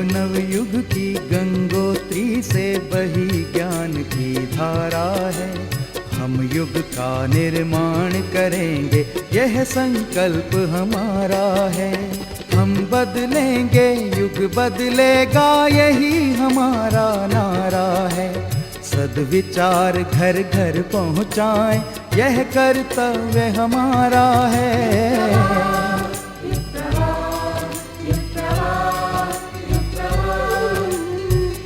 नवयुग की गंगोत्री से बही ज्ञान की धारा है। हम युग का निर्माण करेंगे, यह संकल्प हमारा है। हम बदलेंगे, युग बदलेगा, यही हमारा नारा है। सद्विचार घर घर पहुँचाएं, यह कर्तव्य हमारा है।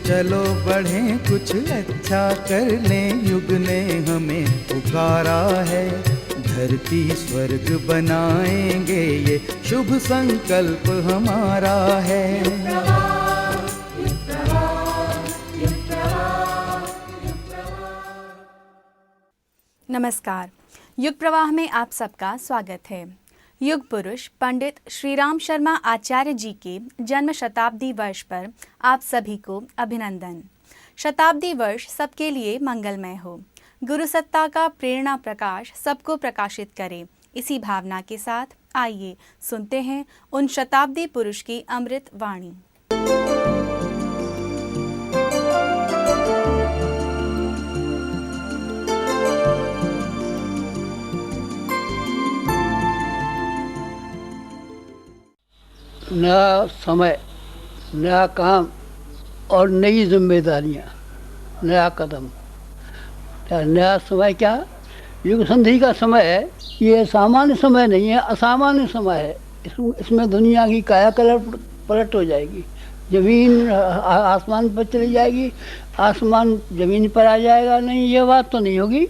चलो बढ़ें, कुछ अच्छा कर लें, युग ने हमें पुकारा है। धरती स्वर्ग बनाएंगे, ये शुभ संकल्प हमारा है। नमस्कार, युग प्रवाह में आप सबका स्वागत है। युग पुरुष पंडित श्री राम शर्मा आचार्य जी के जन्म शताब्दी वर्ष पर आप सभी को अभिनंदन। शताब्दी वर्ष सबके लिए मंगलमय हो। गुरु सत्ता का प्रेरणा प्रकाश सबको प्रकाशित करे। इसी भावना के साथ आइए सुनते हैं उन शताब्दी पुरुष की अमृत वाणी। नया समय, नया काम और नई जिम्मेदारियां, नया कदम। नया समय क्या? युग संधि का समय है। ये सामान्य समय नहीं है, असामान्य समय है। इसमें दुनिया की कायाकल्प पलट हो जाएगी। ज़मीन आसमान पर चली जाएगी, आसमान ज़मीन पर आ जाएगा। नहीं, ये बात तो नहीं होगी,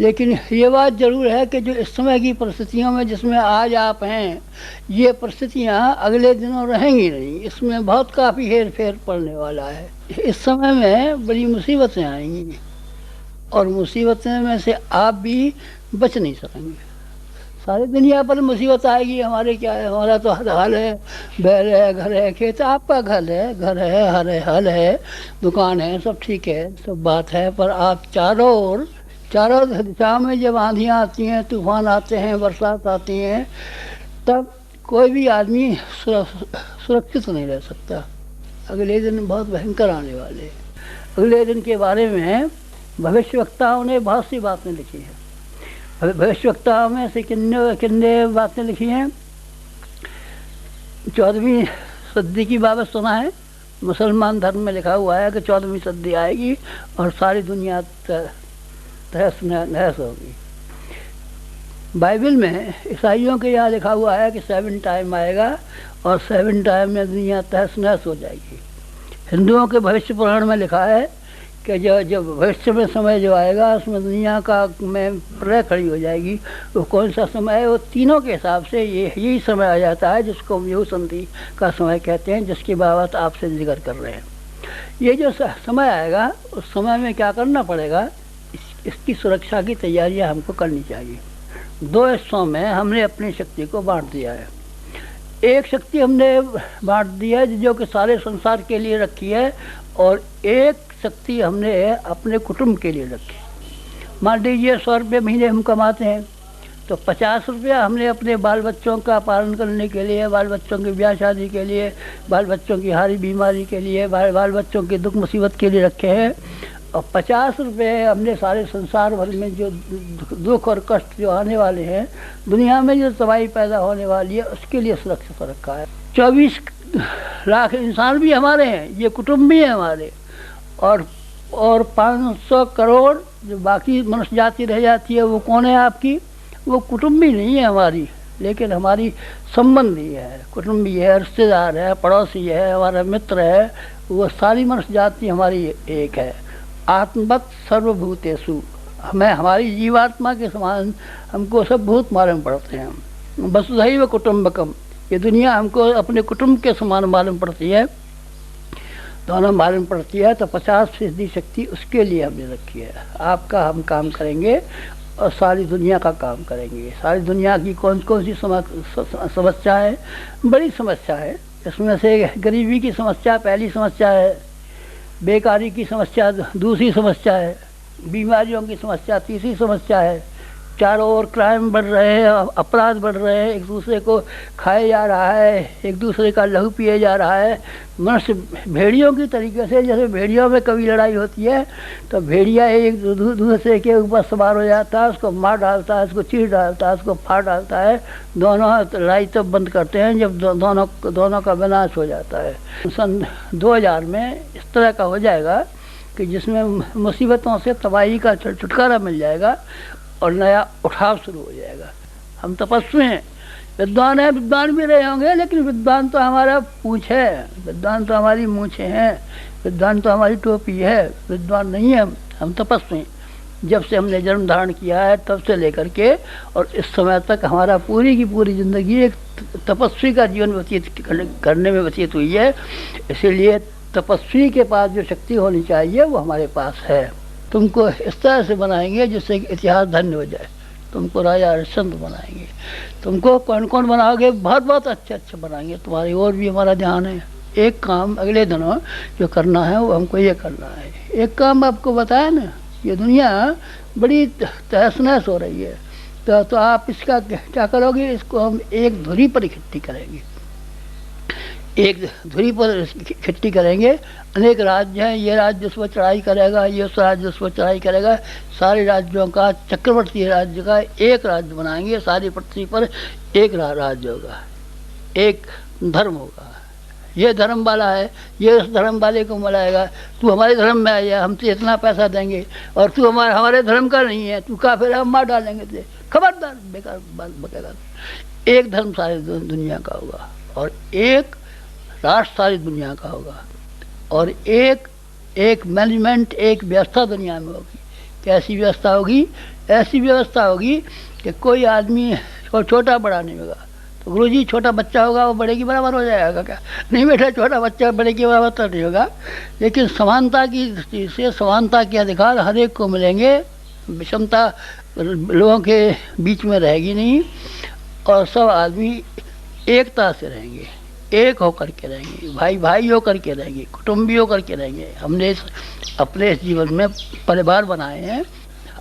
लेकिन ये बात ज़रूर है कि जो इस समय की परिस्थितियों में जिसमें आज आप हैं, ये परिस्थितियाँ अगले दिनों रहेंगी नहीं। इसमें बहुत काफ़ी हेर फेर पड़ने वाला है। इस समय में बड़ी मुसीबतें आएंगी और मुसीबतें में से आप भी बच नहीं सकेंगे। सारी दुनिया पर मुसीबत आएगी। हमारे क्या है? हमारा तो हल है, बैल है, घर है, खेत। आपका घर है, हल है, दुकान है, सब ठीक है, सब बात है। पर आप चारों दिशा में जब आंधियाँ आती हैं, तूफान आते हैं, बरसात आती हैं, तब कोई भी आदमी सुरक्षित नहीं रह सकता। अगले दिन बहुत भयंकर आने वाले हैं। अगले दिन के बारे में भविष्यवक्ताओं ने बहुत सी बातें लिखी हैं। भविष्यवक्ताओं में से किन्ने बातें लिखी हैं। 14वीं सदी की बाबत सुना है। मुसलमान धर्म में लिखा हुआ है कि 14वीं सदी आएगी और सारी दुनिया तहस होगी। बाइबल में ईसाइयों के यहाँ लिखा हुआ है कि 7 टाइम आएगा और 7 टाइम में दुनिया तहस नहस हो जाएगी। हिंदुओं के भविष्य पुराण में लिखा है कि जो भविष्य में समय जो आएगा, उसमें दुनिया का में प्रलय खड़ी हो जाएगी। वो कौन सा समय है? वो तीनों के हिसाब से यही समय आ जाता है जिसको हम युग संधि का समय कहते हैं, जिसकी बात आपसे जिक्र कर रहे हैं। ये जो समय आएगा, उस समय में क्या करना पड़ेगा? इसकी सुरक्षा की तैयारियां हमको करनी चाहिए। 2 हिस्सों में हमने अपनी शक्ति को बांट दिया है। एक शक्ति हमने बांट दी है जो कि सारे संसार के लिए रखी है, और एक शक्ति हमने अपने कुटुंब के लिए रखी। मान लीजिए 100 रुपये महीने हम कमाते हैं, तो 50 रुपया हमने अपने बाल बच्चों का पालन करने के लिए, बाल बच्चों की ब्याह शादी के लिए, बाल बच्चों की हारी बीमारी के लिए, बाल बच्चों की दुख मुसीबत के लिए रखे हैं। और 50 रुपये हमने सारे संसार भर में जो दुख और कष्ट जो आने वाले हैं, दुनिया में जो तबाही पैदा होने वाली है, उसके लिए सुरक्षित रखा है। 24 लाख इंसान भी हमारे हैं, ये कुटुंब भी है हमारे। और 500 करोड़ जो बाकी मनुष्य जाति रह जाती है, वो कौन है आपकी? वो कुटुंबी नहीं है हमारी, लेकिन हमारी संबंधी है, कुटुंबी है, रिश्तेदार है, पड़ोसी है, हमारा मित्र है। वो सारी मनुष्य जाति हमारी एक है। आत्मवत् सर्वभूतेषु, हमें हमारी जीवात्मा के समान हमको सब भूत मालूम पड़ते हैं। वसुधैव कुटुम्बकम, ये दुनिया हमको अपने कुटुंब के समान मालूम पड़ती है, दोनों मालूम पड़ती है। तो 50% शक्ति उसके लिए हमने रखी है। आपका हम काम करेंगे और सारी दुनिया का काम करेंगे। सारी दुनिया की कौन कौन सी समस्या है? बड़ी समस्या है। इसमें से गरीबी की समस्या पहली समस्या है, बेकारी की समस्या दूसरी समस्या है, बीमारियों की समस्या तीसरी समस्या है, चारों ओर क्राइम बढ़ रहे हैं, अपराध बढ़ रहे हैं, एक दूसरे को खाया जा रहा है, एक दूसरे का लहू पिए जा रहा है। मनुष्य भेड़ियों की तरीके से, जैसे भेड़ियों में कभी लड़ाई होती है तो भेड़िया एक दूसरे के ऊपर सवार हो जाता है, उसको मार डालता है, उसको चीर डालता है, उसको फाड़ डालता है। दोनों लड़ाई तब बंद करते हैं जब दोनों का विनाश हो जाता है। सन 2000 में इस तरह का हो जाएगा कि जिसमें मुसीबतों से तबाही का छुटकारा मिल जाएगा और नया उठाव शुरू हो जाएगा। हम तपस्वी हैं, विद्वान हैं, विद्वान भी रहे होंगे, लेकिन विद्वान तो हमारा पूँछ है, विद्वान तो हमारी मूँछें हैं, विद्वान तो हमारी टोपी है, विद्वान नहीं है हम तपस्वी हैं। जब से हमने जन्म धारण किया है तब से लेकर के और इस समय तक हमारा पूरी की पूरी ज़िंदगी एक तपस्वी का जीवन व्यतीत करने में व्यतीत हुई है। इसीलिए तपस्वी के पास जो शक्ति होनी चाहिए वो हमारे पास है। तुमको इस तरह से बनाएंगे जिससे कि इतिहास धन्य हो जाए। तुमको राजा हरिश्चंद्र बनाएंगे, तुमको कौन कौन बनाओगे, बहुत बहुत अच्छे बनाएंगे। तुम्हारी ओर भी हमारा ध्यान है। एक काम अगले दिनों जो करना है वो हमको ये करना है। एक काम आपको बताया ना, ये दुनिया बड़ी तहस नहस हो रही है, तो आप इसका क्या करोगे, इसको हम एक धुरी पर इकट्ठी करेंगे, एक धुरी पर इकट्ठी करेंगे। अनेक राज्य हैं, ये राज्य उस पर चढ़ाई करेगा, ये उस राज्य उस पर चढ़ाई करेगा। सारे राज्यों का चक्रवर्ती राज्य का एक राज्य बनाएंगे, सारी पृथ्वी पर एक राज्य होगा, एक धर्म होगा। ये धर्म वाला है, ये उस धर्म वाले को मिलाएगा, तू हमारे धर्म में आ जा, हम तुझे इतना पैसा देंगे, और तू हमारे धर्म का नहीं है, तू काफिर है, हम मार डालेंगे तुझे। खबरदार, बेकार बात बकेगा। एक धर्म सारी दुनिया का होगा और एक राष्ट्र सारी दुनिया का होगा और एक मैनेजमेंट, एक व्यवस्था दुनिया में होगी। कैसी व्यवस्था होगी? ऐसी व्यवस्था होगी कि कोई आदमी को छोटा बड़ा नहीं होगा। तो गुरुजी छोटा बच्चा होगा वो बड़े के बराबर हो जाएगा क्या? नहीं बेटा, छोटा बच्चा बड़े के बराबर तो नहीं होगा। लेकिन समानता की दृष्टि से समानता के अधिकार हर एक को मिलेंगे, विषमता लोगों के बीच में रहेगी नहीं और सब आदमी एकता से रहेंगे, एक होकर के रहेंगे, भाई भाई होकर के रहेंगे, कुटुंबी होकर के रहेंगे। हमने अपने इस जीवन में परिवार बनाए हैं,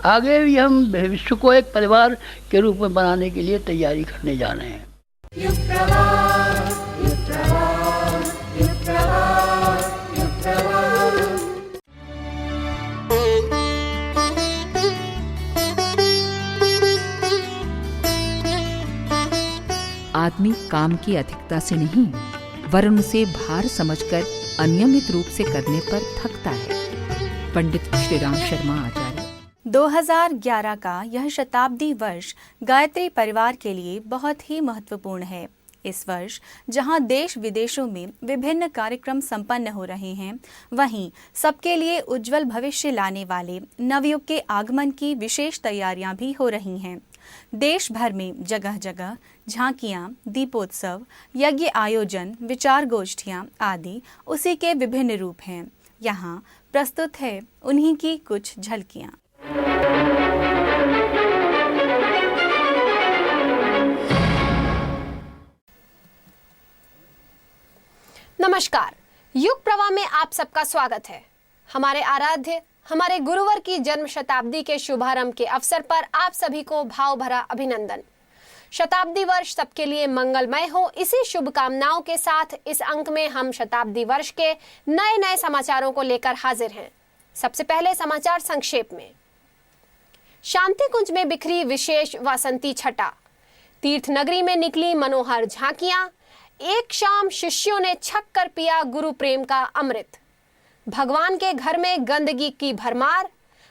आगे भी हम विश्व को एक परिवार के रूप में बनाने के लिए तैयारी करने जा रहे हैं। आदमी काम की अधिकता से नहीं वरन उसे भार समझकर अनियमित रूप से करने पर थकता है। पंडित श्रीराम शर्मा आचार्य। 2011 का यह शताब्दी वर्ष गायत्री परिवार के लिए बहुत ही महत्वपूर्ण है। इस वर्ष जहां देश विदेशों में विभिन्न कार्यक्रम संपन्न हो रहे हैं, वहीं सबके लिए उज्जवल भविष्य लाने वाले नवयुग के आगमन की विशेष तैयारियां भी हो रही हैं। देश भर में जगह जगह झांकियां, दीपोत्सव, यज्ञ आयोजन, विचार गोष्ठियां आदि उसी के विभिन्न रूप हैं। यहाँ प्रस्तुत है उन्हीं की कुछ झलकियां। नमस्कार, युग प्रवाह में आप सबका स्वागत है। हमारे आराध्य, हमारे गुरुवर की जन्म शताब्दी के शुभारंभ के अवसर पर आप सभी को भाव भरा अभिनंदन। शताब्दी वर्ष सबके लिए मंगलमय हो, इसी शुभकामनाओं के साथ इस अंक में हम शताब्दी वर्ष के नए नए समाचारों को लेकर हाजिर हैं। सबसे पहले समाचार संक्षेप में। शांति कुंज में बिखरी विशेष वासंती छटा, तीर्थ नगरी में निकली मनोहर झांकियां, एक शाम शिष्यों ने छक कर पिया गुरु प्रेम का अमृत। भगवान के घर में गंदगी की भरमार,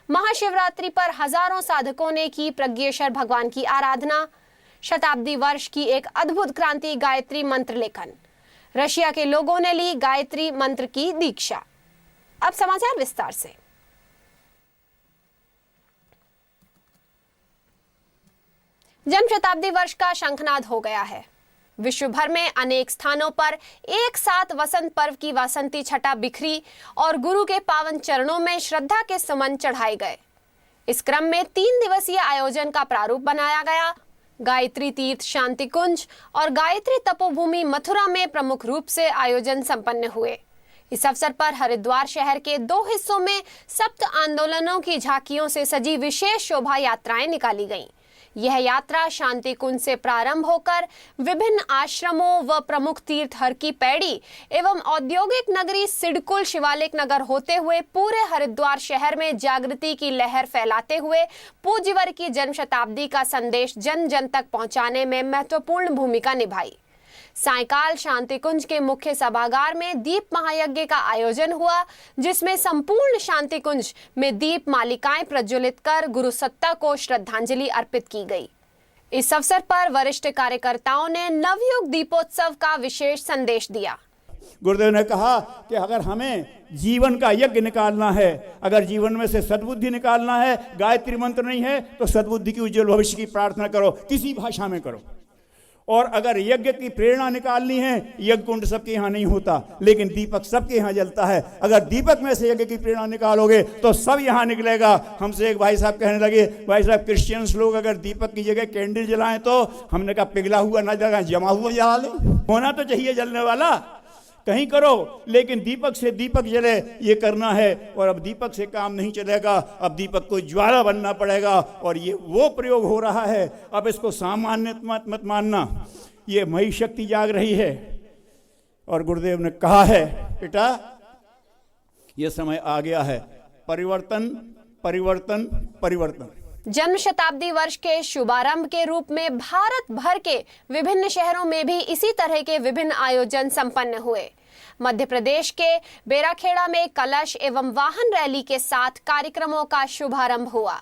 महाशिवरात्रि पर हजारों साधकों ने की प्रज्ञेश्वर भगवान की आराधना। शताब्दी वर्ष की एक अद्भुत क्रांति गायत्री मंत्र लेखन, रशिया के लोगों ने ली गायत्री मंत्र की दीक्षा। अब समाचार विस्तार से। जन्म शताब्दी वर्ष का शंखनाद हो गया है। विश्व भर में अनेक स्थानों पर एक साथ वसंत पर्व की वासंती छटा बिखरी और गुरु के पावन चरणों में श्रद्धा के सुमन चढ़ाए गए। इस क्रम में 3 दिवसीय आयोजन का प्रारूप बनाया गया। गायत्री तीर्थ शांति कुंज और गायत्री तपोभूमि मथुरा में प्रमुख रूप से आयोजन संपन्न हुए। इस अवसर पर हरिद्वार शहर के 2 हिस्सों में सप्त आंदोलनों की झांकियों से सजी विशेष शोभा यात्राएं निकाली गईं। यह यात्रा शांति कुंज से प्रारंभ होकर विभिन्न आश्रमों व प्रमुख तीर्थ हर की पैड़ी एवं औद्योगिक नगरी सिडकुल शिवालिक नगर होते हुए पूरे हरिद्वार शहर में जागृति की लहर फैलाते हुए पूज्यवर की जन्म शताब्दी का संदेश जन जन तक पहुंचाने में महत्वपूर्ण भूमिका निभाई। सायकाल शांति कुंज के मुख्य सभागार में दीप महायज्ञ का आयोजन हुआ, जिसमें संपूर्ण शांति कुंज में दीप मालिकाएं प्रज्वलित कर गुरु सत्ता को श्रद्धांजलि अर्पित की गई। इस अवसर पर वरिष्ठ कार्यकर्ताओं ने नवयुग दीपोत्सव का विशेष संदेश दिया। गुरुदेव ने कहा कि अगर हमें जीवन का यज्ञ निकालना है, अगर जीवन में से सद्बुद्धि निकालना है, गायत्री मंत्र नहीं है तो सद्बुद्धि की उज्जवल भविष्य की प्रार्थना करो, किसी भाषा में करो। और अगर यज्ञ की प्रेरणा निकालनी है, यज्ञ कुंड सबके यहाँ नहीं होता, लेकिन दीपक सबके यहाँ जलता है। अगर दीपक में से यज्ञ की प्रेरणा निकालोगे तो सब यहाँ निकलेगा। हमसे एक भाई साहब कहने लगे, भाई साहब क्रिश्चियंस लोग अगर दीपक की जगह कैंडल जलाएं तो, हमने कहा पिघला हुआ ना जलाएं, जमा हुआ जला लें। होना तो चाहिए जलने वाला, कहीं करो, लेकिन दीपक से दीपक जले ये करना है। और अब दीपक से काम नहीं चलेगा, अब दीपक को ज्वाला बनना पड़ेगा। और ये वो प्रयोग हो रहा है, अब इसको सामान्य मत मानना, ये मही शक्ति जाग रही है। और गुरुदेव ने कहा है, बेटा ये समय आ गया है, परिवर्तन परिवर्तन परिवर्तन। जन्म शताब्दी वर्ष के शुभारंभ के रूप में भारत भर के विभिन्न शहरों में भी इसी तरह के विभिन्न आयोजन संपन्न हुए। मध्य प्रदेश के बेराखेड़ा में कलश एवं वाहन रैली के साथ कार्यक्रमों का शुभारंभ हुआ।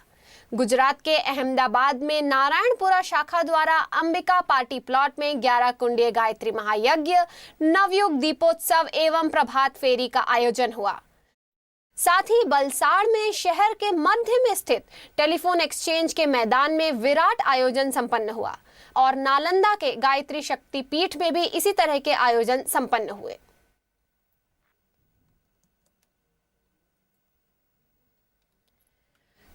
गुजरात के अहमदाबाद में नारायणपुरा शाखा द्वारा अंबिका पार्टी प्लॉट में 11 कुंडीय गायत्री महायज्ञ, नवयुग दीपोत्सव एवं प्रभात फेरी का आयोजन हुआ। साथ ही बलसाड़ में शहर के मध्य में स्थित टेलीफोन एक्सचेंज के मैदान में विराट आयोजन संपन्न हुआ और नालंदा के गायत्री शक्ति पीठ में भी इसी तरह के आयोजन संपन्न हुए।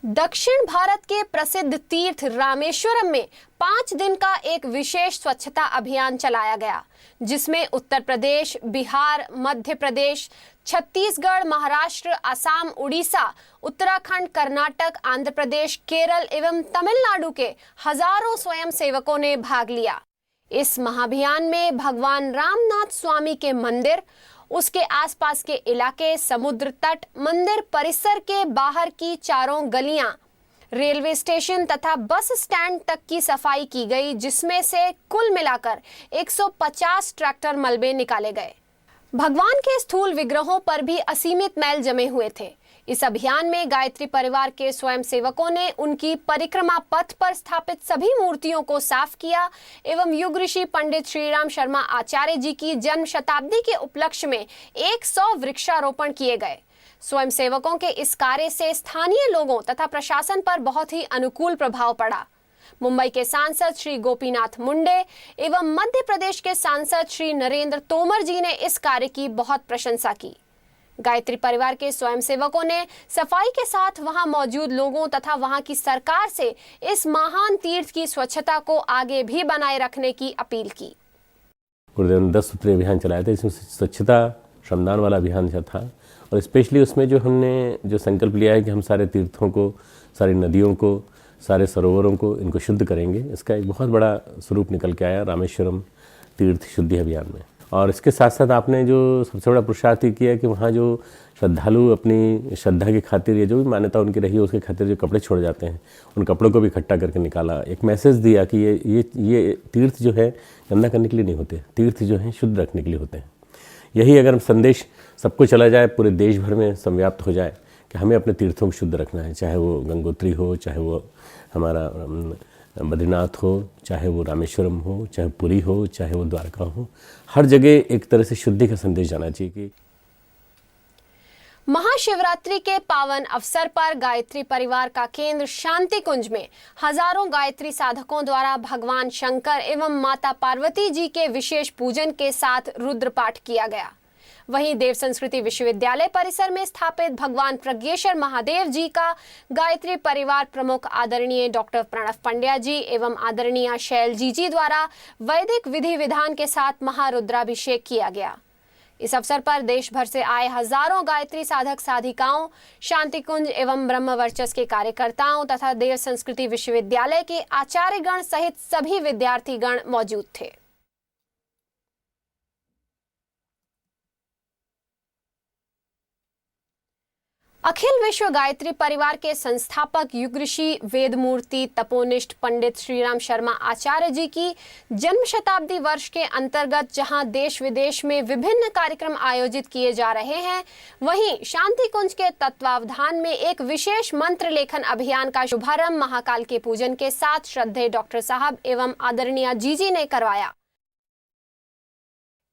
दक्षिण भारत के प्रसिद्ध तीर्थ रामेश्वरम में 5 दिन का एक विशेष स्वच्छता अभियान चलाया गया, जिसमें उत्तर प्रदेश, बिहार, मध्य प्रदेश, छत्तीसगढ़, महाराष्ट्र, असम, उड़ीसा, उत्तराखंड, कर्नाटक, आंध्र प्रदेश, केरल एवं तमिलनाडु के हजारों स्वयं सेवकों ने भाग लिया। इस महाअभियान में भगवान रामनाथ स्वामी के मंदिर, उसके आसपास के इलाके, समुद्र तट, मंदिर परिसर के बाहर की चारों गलियां, रेलवे स्टेशन तथा बस स्टैंड तक की सफाई की गई, जिसमें से कुल मिलाकर 150 ट्रैक्टर मलबे निकाले गए। भगवान के स्थूल विग्रहों पर भी असीमित मैल जमे हुए थे। इस अभियान में गायत्री परिवार के स्वयं सेवकों ने उनकी परिक्रमा पथ पर स्थापित सभी मूर्तियों को साफ किया एवं युग ऋषि पंडित श्रीराम शर्मा आचार्य जी की जन्म शताब्दी के उपलक्ष्य में 100 वृक्षारोपण किए गए। स्वयं सेवकों के इस कार्य से स्थानीय लोगों तथा प्रशासन पर बहुत ही अनुकूल प्रभाव पड़ा। मुंबई के सांसद श्री गोपीनाथ मुंडे एवं मध्य प्रदेश के सांसद श्री नरेंद्र तोमर जी ने इस कार्य की बहुत प्रशंसा की। गायत्री परिवार के स्वयंसेवकों ने सफाई के साथ वहां मौजूद लोगों तथा वहां की सरकार से इस महान तीर्थ की स्वच्छता को आगे भी बनाए रखने की अपील की। गुरुदेव ने 10 सूत्रीय अभियान चलाया था, इसमें स्वच्छता श्रमदान वाला अभियान था और स्पेशली उसमें जो हमने जो संकल्प लिया है कि हम सारे तीर्थों को, सारी नदियों को, सारे सरोवरों को इनको शुद्ध करेंगे, इसका एक बहुत बड़ा स्वरूप निकल के आया रामेश्वरम तीर्थ शुद्धि अभियान में। और इसके साथ साथ आपने जो सबसे बड़ा पुरुषार्थ किया कि वहाँ जो श्रद्धालु अपनी श्रद्धा की खातिर या जो भी मान्यता उनकी रही है उसके खातिर जो कपड़े छोड़ जाते हैं उन कपड़ों को भी इकट्ठा करके निकाला। एक मैसेज दिया कि ये तीर्थ जो है गंदा करने के लिए नहीं होते, तीर्थ जो है शुद्ध रखने के लिए होते हैं। यही अगर संदेश सबको चला जाए, पूरे देश भर में संव्याप्त हो जाए कि हमें अपने तीर्थों को शुद्ध रखना है, चाहे वो गंगोत्री हो, चाहे वो हमारा बद्रीनाथ हो, चाहे वो रामेश्वरम हो, चाहे पुरी हो, चाहे वो द्वारका हो, हर जगह एक तरह से शुद्धि का संदेश जाना चाहिए। कि महाशिवरात्रि के पावन अवसर पर गायत्री परिवार का केंद्र शांति कुंज में हजारों गायत्री साधकों द्वारा भगवान शंकर एवं माता पार्वती जी के विशेष पूजन के साथ रुद्र पाठ किया गया। वहीं देव संस्कृति विश्वविद्यालय परिसर में स्थापित भगवान प्रज्ञेश्वर महादेव जी का गायत्री परिवार प्रमुख आदरणीय डॉक्टर प्रणव पंड्या जी एवं आदरणीय शैल जी द्वारा वैदिक विधि विधान के साथ महारुद्राभिषेक किया गया। इस अवसर पर देश भर से आए हजारों गायत्री साधक साधिकाओं, शांति कुंज एवं ब्रह्म वर्चस्व के कार्यकर्ताओं तथा देव संस्कृति विश्वविद्यालय के आचार्यगण सहित सभी विद्यार्थीगण मौजूद थे। अखिल विश्व गायत्री परिवार के संस्थापक युग ऋषि वेदमूर्ति तपोनिष्ठ पंडित श्रीराम शर्मा आचार्य जी की जन्म शताब्दी वर्ष के अंतर्गत जहां देश विदेश में विभिन्न कार्यक्रम आयोजित किए जा रहे हैं, वहीं शांति कुंज के तत्वावधान में एक विशेष मंत्र लेखन अभियान का शुभारंभ महाकाल के पूजन के साथ श्रद्धेय डॉक्टर साहब एवं आदरणीय जीजी ने करवाया।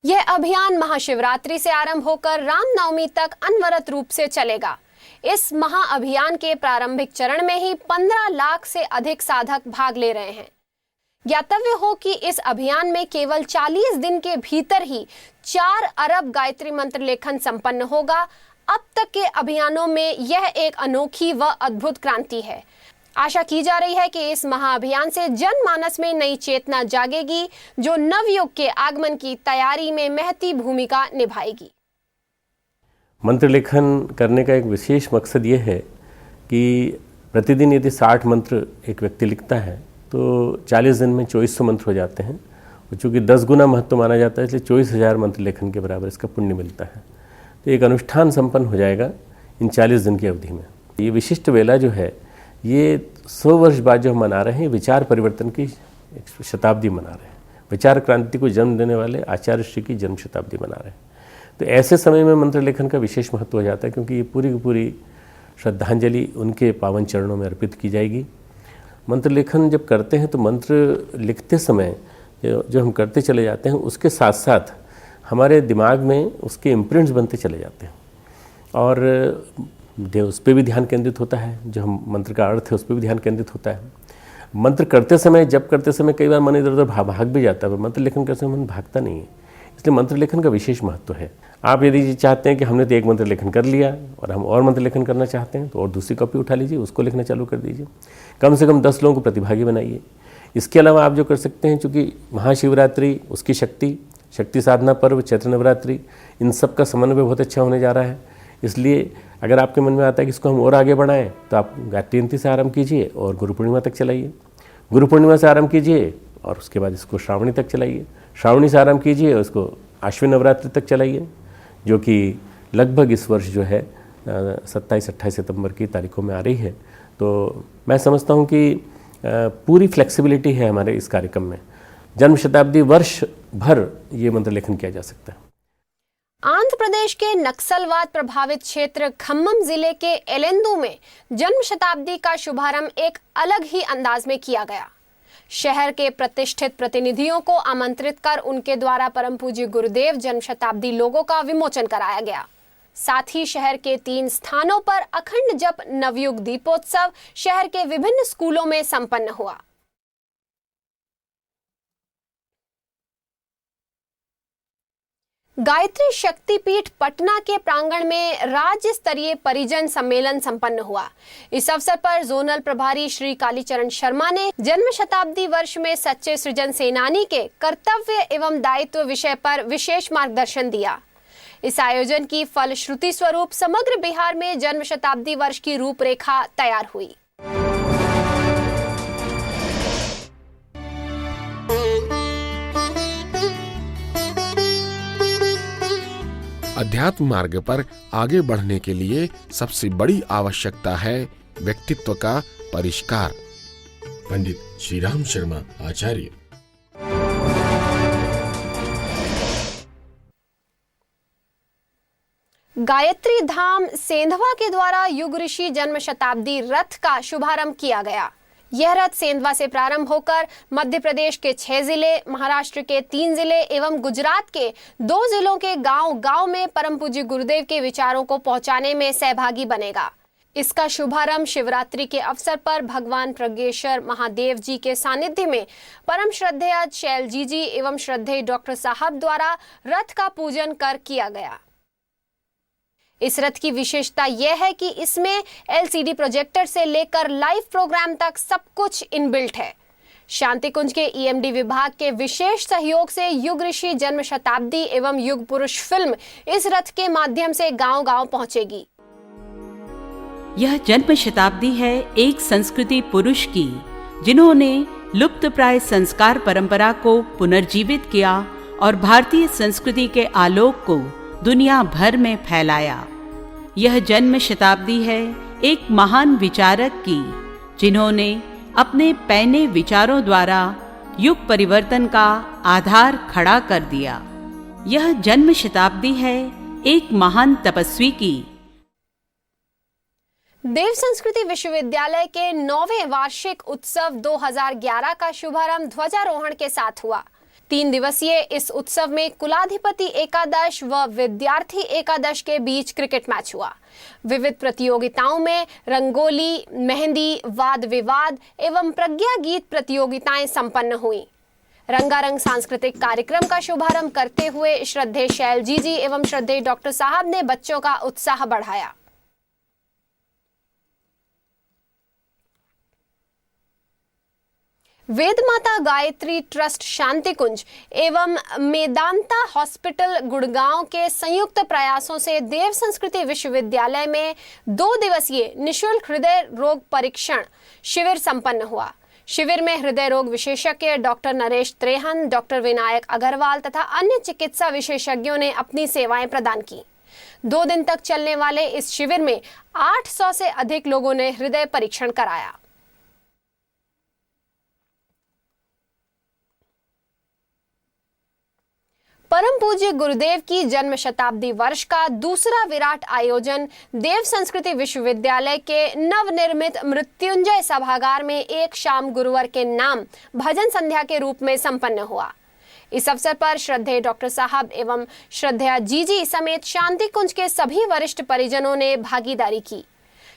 यह अभियान महाशिवरात्रि से आरंभ होकर रामनवमी तक अनवरत रूप से चलेगा। इस महाअभियान के प्रारंभिक चरण में ही 15 लाख से अधिक साधक भाग ले रहे हैं। ज्ञातव्य हो कि इस अभियान में केवल 40 दिन के भीतर ही 4 अरब गायत्री मंत्र लेखन संपन्न होगा। अब तक के अभियानों में यह एक अनोखी व अद्भुत क्रांति है। आशा की जा रही है कि इस महाअभियान से जनमानस में नई चेतना जागेगी, जो नवयुग के आगमन की तैयारी में महती भूमिका निभाएगी। मंत्र लेखन करने का एक विशेष मकसद ये है कि प्रतिदिन यदि 60 मंत्र एक व्यक्ति लिखता है तो 40 दिन में 2400 मंत्र हो जाते हैं। और चूँकि 10 गुना महत्व माना जाता है, इसलिए 24,000 मंत्र लेखन के बराबर इसका पुण्य मिलता है। तो एक अनुष्ठान संपन्न हो जाएगा इन 40 दिन की अवधि में। ये विशिष्ट वेला जो है, ये 100 वर्ष बाद जो हम मना रहे हैं, विचार परिवर्तन की एक शताब्दी मना रहे हैं। विचार क्रांति को जन्म देने वाले आचार्य श्री की जन्म शताब्दी मना रहे हैं। तो ऐसे समय में मंत्र लेखन का विशेष महत्व हो जाता है, क्योंकि ये पूरी की पूरी श्रद्धांजलि उनके पावन चरणों में अर्पित की जाएगी। मंत्र लेखन जब करते हैं तो मंत्र लिखते समय जो हम करते चले जाते हैं, उसके साथ साथ हमारे दिमाग में उसके इम्प्रिंट्स बनते चले जाते हैं और उस पर भी ध्यान केंद्रित होता है। जो हम मंत्र का अर्थ है उस पर भी ध्यान केंद्रित होता है। मंत्र करते समय, जब करते समय कई बार मन इधर उधर भाग भी जाता है, पर मंत्र लेखन करते समय मन भागता नहीं है। इसलिए मंत्र लेखन का विशेष महत्व है। आप यदि चाहते हैं कि हमने तो एक मंत्र लेखन कर लिया और हम और मंत्र लेखन करना चाहते हैं, तो और दूसरी कॉपी उठा लीजिए, उसको लिखना चालू कर दीजिए। कम से कम 10 लोगों को प्रतिभागी बनाइए। इसके अलावा आप जो कर सकते हैं, चूँकि महाशिवरात्रि, उसकी शक्ति साधना पर्व, चैत्र नवरात्रि, इन सब का समन्वय बहुत अच्छा होने जा रहा है। इसलिए अगर आपके मन में आता है कि इसको हम और आगे बढ़ाएं, तो आप गायत्री जयंती से आरंभ कीजिए और गुरु पूर्णिमा तक चलाइए। गुरु पूर्णिमा से आरंभ कीजिए और उसके बाद इसको श्रावणी तक चलाइए। श्रावणी से आरंभ कीजिए और इसको आश्विन नवरात्रि तक चलाइए, जो कि लगभग इस वर्ष जो है 27-28 सितंबर की तारीखों में आ रही है। तो मैं समझता हूँ कि पूरी फ्लेक्सिबिलिटी है हमारे इस कार्यक्रम में। जन्म शताब्दी वर्ष भर ये मंत्र लेखन किया जा सकता है। आंध्र प्रदेश के नक्सलवाद प्रभावित क्षेत्र खम्मम जिले के एलेंदू में जन्म शताब्दी का शुभारंभ एक अलग ही अंदाज में किया गया। शहर के प्रतिष्ठित प्रतिनिधियों को आमंत्रित कर उनके द्वारा परम पूज्य गुरुदेव जन्म शताब्दी लोगों का विमोचन कराया गया। साथ ही शहर के 3 स्थानों पर अखंड जप नवयुग दीपोत्सव शहर के विभिन्न स्कूलों में संपन्न हुआ। गायत्री शक्तिपीठ पटना के प्रांगण में राज्य स्तरीय परिजन सम्मेलन संपन्न हुआ। इस अवसर पर जोनल प्रभारी श्री कालीचरण शर्मा ने जन्म शताब्दी वर्ष में सच्चे सृजन सेनानी के कर्तव्य एवं दायित्व विषय पर विशेष मार्गदर्शन दिया। इस आयोजन की फलश्रुति स्वरूप समग्र बिहार में जन्म शताब्दी वर्ष की रूपरेखा तैयार हुई। अध्यात्म मार्ग पर आगे बढ़ने के लिए सबसे बड़ी आवश्यकता है व्यक्तित्व का परिष्कार। पंडित श्रीराम शर्मा आचार्य। गायत्री धाम सेंधवा के द्वारा युग ऋषि जन्म शताब्दी रथ का शुभारंभ किया गया। यह रथ सेंधवा से प्रारंभ होकर मध्य प्रदेश के 6 जिले, महाराष्ट्र के 3 जिले एवं गुजरात के 2 जिलों के गांव-गांव में परम पूज्य गुरुदेव के विचारों को पहुंचाने में सहभागी बनेगा। इसका शुभारंभ शिवरात्रि के अवसर पर भगवान प्रज्ञेश्वर महादेव जी के सानिध्य में परम श्रद्धेय शैल जी एवं श्रद्धेय डॉक्टर साहब द्वारा रथ का पूजन कर किया गया। इस रथ की विशेषता यह है कि इसमें LCD प्रोजेक्टर से लेकर लाइव प्रोग्राम तक सब कुछ इनबिल्ट है। शांति कुंज के ईएमडी विभाग के विशेष सहयोग से युग ऋषि जन्म शताब्दी एवं युग पुरुष फिल्म इस रथ के माध्यम से गांव-गांव पहुंचेगी। यह जन्म शताब्दी है एक संस्कृति पुरुष की, जिन्होंने लुप्त प्राय संस्कार परंपरा को पुनर्जीवित किया और भारतीय संस्कृति के आलोक को दुनिया भर में फैलाया। यह जन्म शताब्दी है एक महान विचारक की, जिन्होंने अपने पैने विचारों द्वारा युग परिवर्तन का आधार खड़ा कर दिया। यह जन्म शताब्दी है एक महान तपस्वी की। देव संस्कृति विश्वविद्यालय के 9वें वार्षिक उत्सव 2011 का शुभारंभ ध्वजारोहण के साथ हुआ। 3 दिवसीय इस उत्सव में कुलाधिपति एकादश व विद्यार्थी एकादश के बीच क्रिकेट मैच हुआ। विविध प्रतियोगिताओं में रंगोली, मेहंदी, वाद विवाद एवं प्रज्ञा गीत प्रतियोगिताएं संपन्न हुई। रंगारंग सांस्कृतिक कार्यक्रम का शुभारंभ करते हुए श्रद्धेय शैल जीजी एवं श्रद्धेय डॉक्टर साहब ने बच्चों का उत्साह बढ़ाया। वेद माता गायत्री ट्रस्ट शांति कुंज एवं मेदांता हॉस्पिटल गुड़गांव के संयुक्त प्रयासों से देव संस्कृति विश्वविद्यालय में 2 दिवसीय निशुल्क हृदय रोग परीक्षण शिविर संपन्न हुआ। शिविर में हृदय रोग विशेषज्ञ डॉक्टर नरेश त्रेहन, डॉक्टर विनायक अग्रवाल तथा अन्य चिकित्सा विशेषज्ञों ने अपनी सेवाएं प्रदान की। 2 दिन तक चलने वाले इस शिविर में 800 से अधिक लोगों ने हृदय परीक्षण कराया। परम पूज्य गुरुदेव की जन्म शताब्दी वर्ष का दूसरा विराट आयोजन देव संस्कृति विश्वविद्यालय के नवनिर्मित मृत्युंजय सभागार में एक शाम गुरुवार के नाम भजन संध्या के रूप में संपन्न हुआ। इस अवसर पर श्रद्धेय डॉक्टर साहब एवं श्रद्धेया जीजी समेत शांति कुंज के सभी वरिष्ठ परिजनों ने भागीदारी की।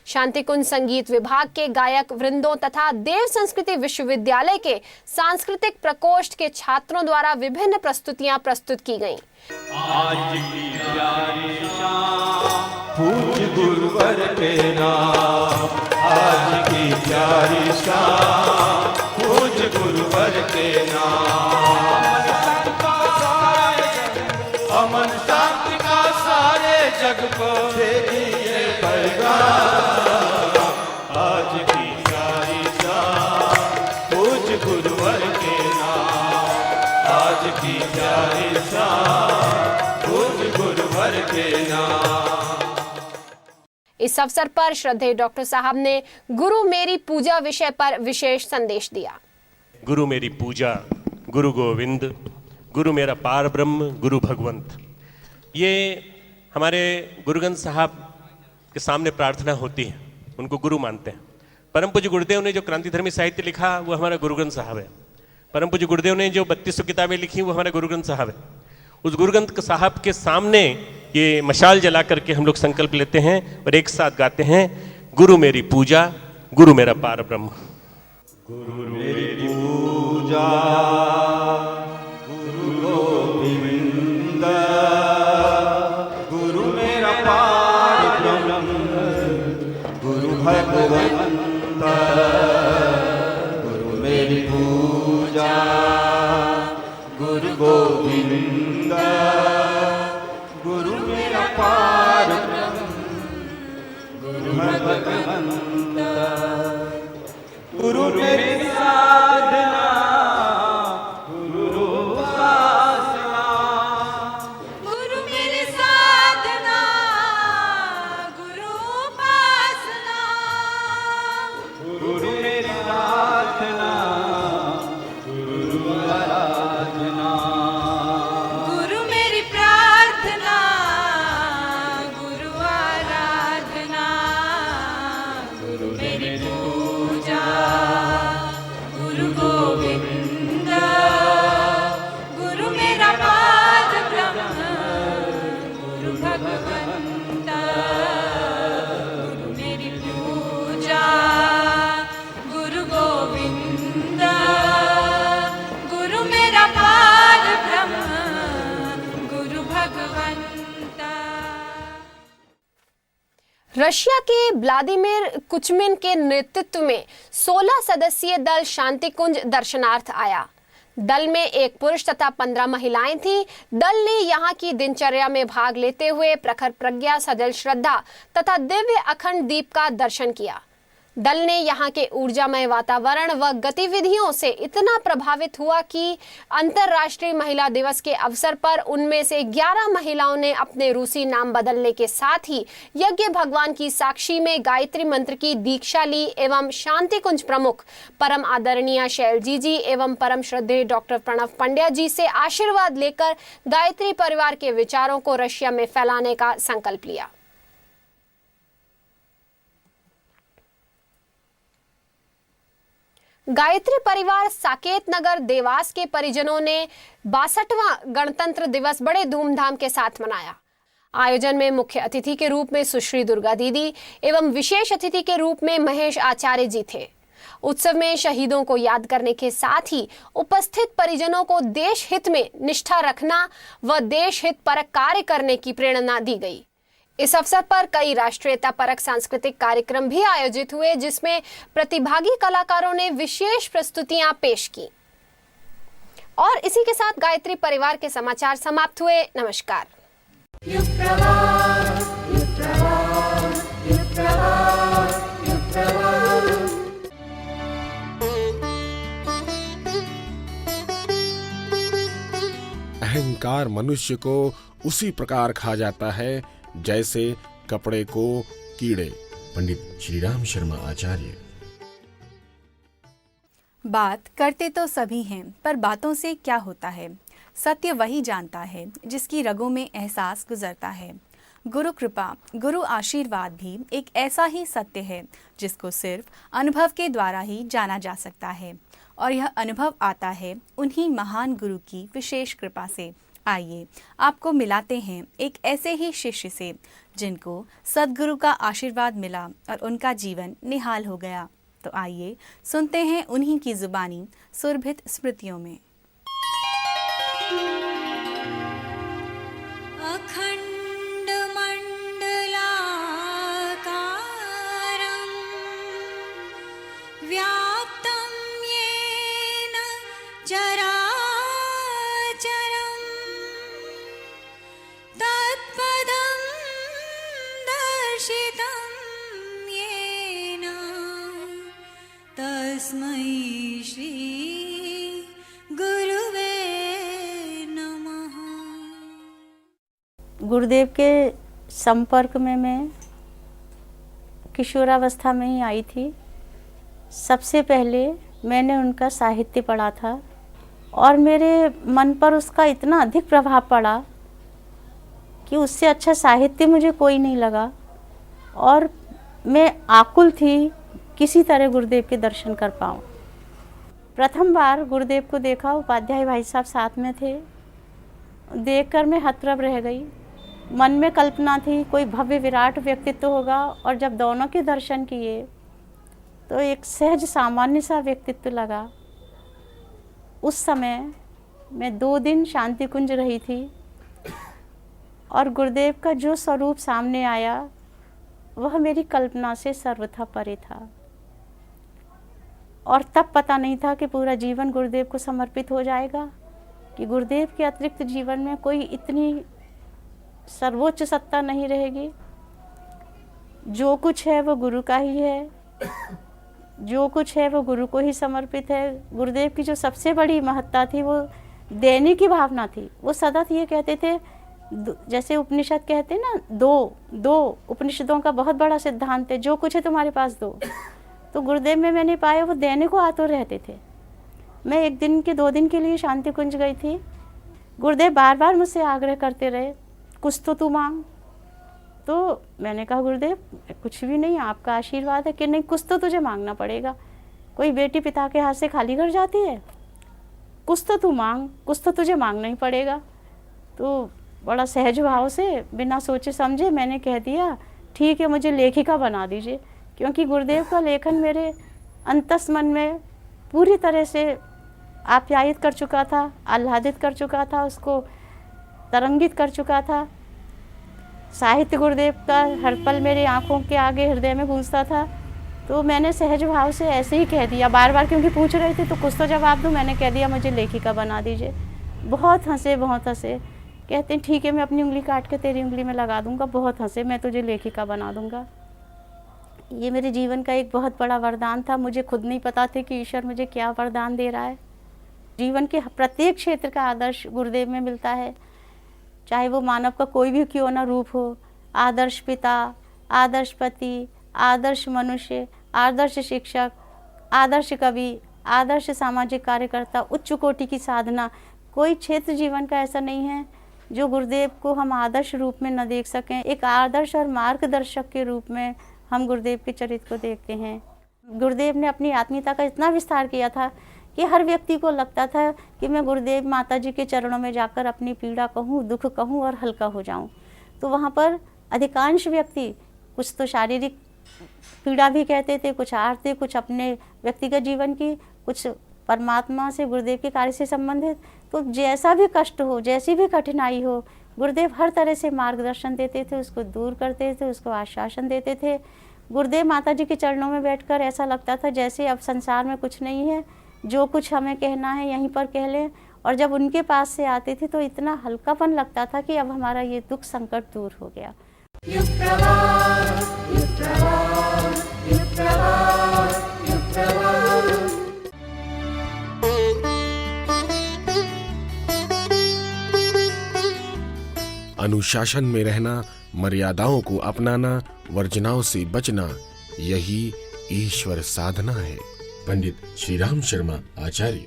शांति कुंज संगीत विभाग के गायक वृंदों तथा देव संस्कृति विश्वविद्यालय के सांस्कृतिक प्रकोष्ठ के छात्रों द्वारा विभिन्न प्रस्तुतियां प्रस्तुत की गईं। आज की प्यारी शाम पूज्य गुरुवर के नाम, आज की प्यारी शाम पूज्य गुरुवर के नाम। अमन शांति का सारे जग को देगी ये पैगाम। आज की प्यारी शाम पूज्य गुरुवर के नाम, आज की प्यारी शाम पूज्य गुरुवर के नाम। इस अवसर पर श्रद्धेय डॉक्टर साहब ने गुरु मेरी पूजा विषय पर विशेष संदेश दिया। गुरु मेरी पूजा, गुरु गोविंद, गुरु मेरा पार ब्रह्म, गुरु भगवंत, ये हमारे गुरुगन साहब के सामने प्रार्थना होती है, उनको गुरु मानते हैं। परम पूज्य गुरुदेव ने जो क्रांतिधर्मी साहित्य लिखा वो हमारा गुरुगन साहब है। परम पूज्य गुरुदेव ने जो 3200 किताबें लिखी वो हमारे गुरुगन साहब है। उस गुरुगन साहब के सामने ये मशाल जला करके हम लोग संकल्प लेते हैं और एक साथ गाते हैं, गुरु मेरी पूजा, गुरु मेरा पार ब्रह्म। गुरु मेरी पूजा, गुरु गोविंद, गुरु मेरा पार ब्रह्म, गुरु भगवंत। गुरु मेरी पूजा, गुरु गोविंद, गुरु मेरा पार ब्रह्म, गुरु भगवंत। गुरु मेरी साधना, गुरु उपासना, गुरु मेरी साधना, गुरु उपासना, गुरु मेरी प्रार्थना, गुरु आराधना, गुरु मेरी प्रार्थना, गुरु आराधना, गुरु मेरी पूजा, रशिया के व्लादिमीर कुचमिन के नेतृत्व में 16 सदस्यीय दल शांतिकुंज दर्शनार्थ आया। दल में एक पुरुष तथा 15 महिलाएं थीं। दल ने यहाँ की दिनचर्या में भाग लेते हुए प्रखर प्रज्ञा, सजल श्रद्धा तथा दिव्य अखंड दीप का दर्शन किया। दल ने यहाँ के ऊर्जामय वातावरण व गतिविधियों से इतना प्रभावित हुआ कि अंतर्राष्ट्रीय महिला दिवस के अवसर पर उनमें से 11 महिलाओं ने अपने रूसी नाम बदलने के साथ ही यज्ञ भगवान की साक्षी में गायत्री मंत्र की दीक्षा ली एवं शांति कुंज प्रमुख परम आदरणीय शैलजी जी एवं परम श्रद्धेय डॉक्टर प्रणव पंड्या जी से आशीर्वाद लेकर गायत्री परिवार के विचारों को रशिया में फैलाने का संकल्प लिया। गायत्री परिवार साकेत नगर देवास के परिजनों ने 62वां गणतंत्र दिवस बड़े धूमधाम के साथ मनाया। आयोजन में मुख्य अतिथि के रूप में सुश्री दुर्गा दीदी एवं विशेष अतिथि के रूप में महेश आचार्य जी थे। उत्सव में शहीदों को याद करने के साथ ही उपस्थित परिजनों को देश हित में निष्ठा रखना व देश हित परक कार्य करने की प्रेरणा दी गई। इस अवसर पर कई राष्ट्रीयता परक सांस्कृतिक कार्यक्रम भी आयोजित हुए, जिसमें प्रतिभागी कलाकारों ने विशेष प्रस्तुतियां पेश की। और इसी के साथ गायत्री परिवार के समाचार समाप्त हुए। नमस्कार। अहंकार मनुष्य को उसी प्रकार खा जाता है जैसे कपड़े को कीड़े। पंडित श्रीराम शर्मा आचार्य। बात करते तो सभी हैं, पर बातों से क्या होता है? सत्य वही जानता है जिसकी रगों में एहसास गुजरता है। गुरु कृपा, गुरु आशीर्वाद भी एक ऐसा ही सत्य है जिसको सिर्फ अनुभव के द्वारा ही जाना जा सकता है, और यह अनुभव आता है उन्हीं महान गुरु की विशेष कृपा से। आइए आपको मिलाते हैं एक ऐसे ही शिष्य से जिनको सद्गुरु का आशीर्वाद मिला और उनका जीवन निहाल हो गया। तो आइए सुनते हैं उन्हीं की जुबानी सुरभित स्मृतियों में। अखंड मंडलाकारं व्याप्तं येन चराचरं तत्पदं दर्शितं येन तस्मै श्री गुरुवे नमः। गुरुदेव के संपर्क में मैं किशोरावस्था में ही आई थी। सबसे पहले मैंने उनका साहित्य पढ़ा था और मेरे मन पर उसका इतना अधिक प्रभाव पड़ा कि उससे अच्छा साहित्य मुझे कोई नहीं लगा, और मैं आकुल थी किसी तरह गुरुदेव के दर्शन कर पाऊँ। प्रथम बार गुरुदेव को देखा, उपाध्याय भाई साहब साथ में थे। देखकर मैं हतप्रभ रह गई। मन में कल्पना थी कोई भव्य विराट व्यक्तित्व होगा, और जब दोनों के दर्शन किए तो एक सहज सामान्य सा व्यक्तित्व लगा। उस समय मैं 2 दिन शांति कुंज रही थी और गुरुदेव का जो स्वरूप सामने आया वह मेरी कल्पना से सर्वथा परे था, और तब पता नहीं था कि पूरा जीवन गुरुदेव को समर्पित हो जाएगा, कि गुरुदेव के अतिरिक्त जीवन में कोई इतनी सर्वोच्च सत्ता नहीं रहेगी। जो कुछ है वो गुरु का ही है, जो कुछ है वो गुरु को ही समर्पित है। गुरुदेव की जो सबसे बड़ी महत्ता थी वो देने की भावना थी। वो सदा ये कहते थे, जैसे उपनिषद कहते ना, दो उपनिषदों का बहुत बड़ा सिद्धांत है, जो कुछ है तुम्हारे पास दो। तो गुरुदेव में मैंने पाया वो देने को आतुर रहते थे। मैं 1 दिन के 2 दिन के लिए शांति कुंज गई थी। गुरुदेव बार बार मुझसे आग्रह करते रहे, कुछ तो तू मांग। तो मैंने कहा, गुरुदेव कुछ भी नहीं, आपका आशीर्वाद है। कि नहीं, कुछ तो तुझे मांगना पड़ेगा। कोई बेटी पिता के हाथ से खाली घर जाती है? कुछ तो तू मांग, कुछ तो तुझे मांगना ही पड़ेगा। तो बड़ा सहज भाव से बिना सोचे समझे मैंने कह दिया, ठीक है, मुझे लेखिका बना दीजिए। क्योंकि गुरुदेव का लेखन मेरे अंतस मन में पूरी तरह से आप्यायित कर चुका था, आह्लादित कर चुका था, उसको तरंगित कर चुका था। साहित्य गुरुदेव का हर पल मेरी आंखों के आगे हृदय में गूंजता था। तो मैंने सहज भाव से ऐसे ही कह दिया, बार बार क्योंकि पूछ रहे थे तो कुछ तो जवाब दूँ। मैंने कह दिया मुझे लेखिका बना दीजिए। बहुत हंसे, बहुत हंसे। कहते हैं ठीक है, मैं अपनी उंगली काट के तेरी उंगली में लगा दूंगा। बहुत हंसे, मैं तुझे लेखिका बना दूंगा। ये मेरे जीवन का एक बहुत बड़ा वरदान था। मुझे खुद नहीं पता था कि ईश्वर मुझे क्या वरदान दे रहा है। जीवन के प्रत्येक क्षेत्र का आदर्श गुरुदेव में मिलता है, चाहे वो मानव का कोई भी क्यों ना रूप हो। आदर्श पिता, आदर्श पति, आदर्श मनुष्य, आदर्श शिक्षक, आदर्श कवि, आदर्श सामाजिक कार्यकर्ता, उच्च कोटि की साधना। कोई क्षेत्र जीवन का ऐसा नहीं है जो गुरुदेव को हम आदर्श रूप में न देख सकें। एक आदर्श और मार्गदर्शक के रूप में हम गुरुदेव के चरित्र को देखते हैं। गुरुदेव ने अपनी आत्मीयता का इतना विस्तार किया था कि हर व्यक्ति को लगता था कि मैं गुरुदेव माता जी के चरणों में जाकर अपनी पीड़ा कहूँ, दुख कहूँ और हल्का हो जाऊँ। तो वहाँ पर अधिकांश व्यक्ति कुछ तो शारीरिक पीड़ा भी कहते थे, कुछ आर्थिक, कुछ अपने व्यक्तिगत जीवन की, कुछ परमात्मा से, गुरुदेव के कार्य से संबंधित। तो जैसा भी कष्ट हो, जैसी भी कठिनाई हो, गुरुदेव हर तरह से मार्गदर्शन देते थे, उसको दूर करते थे, उसको आश्वासन देते थे। गुरुदेव माता जी के चरणों में बैठकर ऐसा लगता था जैसे अब संसार में कुछ नहीं है, जो कुछ हमें कहना है यहीं पर कह लें। और जब उनके पास से आते थे तो इतना हल्कापन लगता था कि अब हमारा ये दुख संकट दूर हो गया। अनुशासन में रहना, मर्यादाओं को अपनाना, वर्जनाओं से बचना, यही ईश्वर साधना है। पंडित श्रीराम शर्मा आचार्य।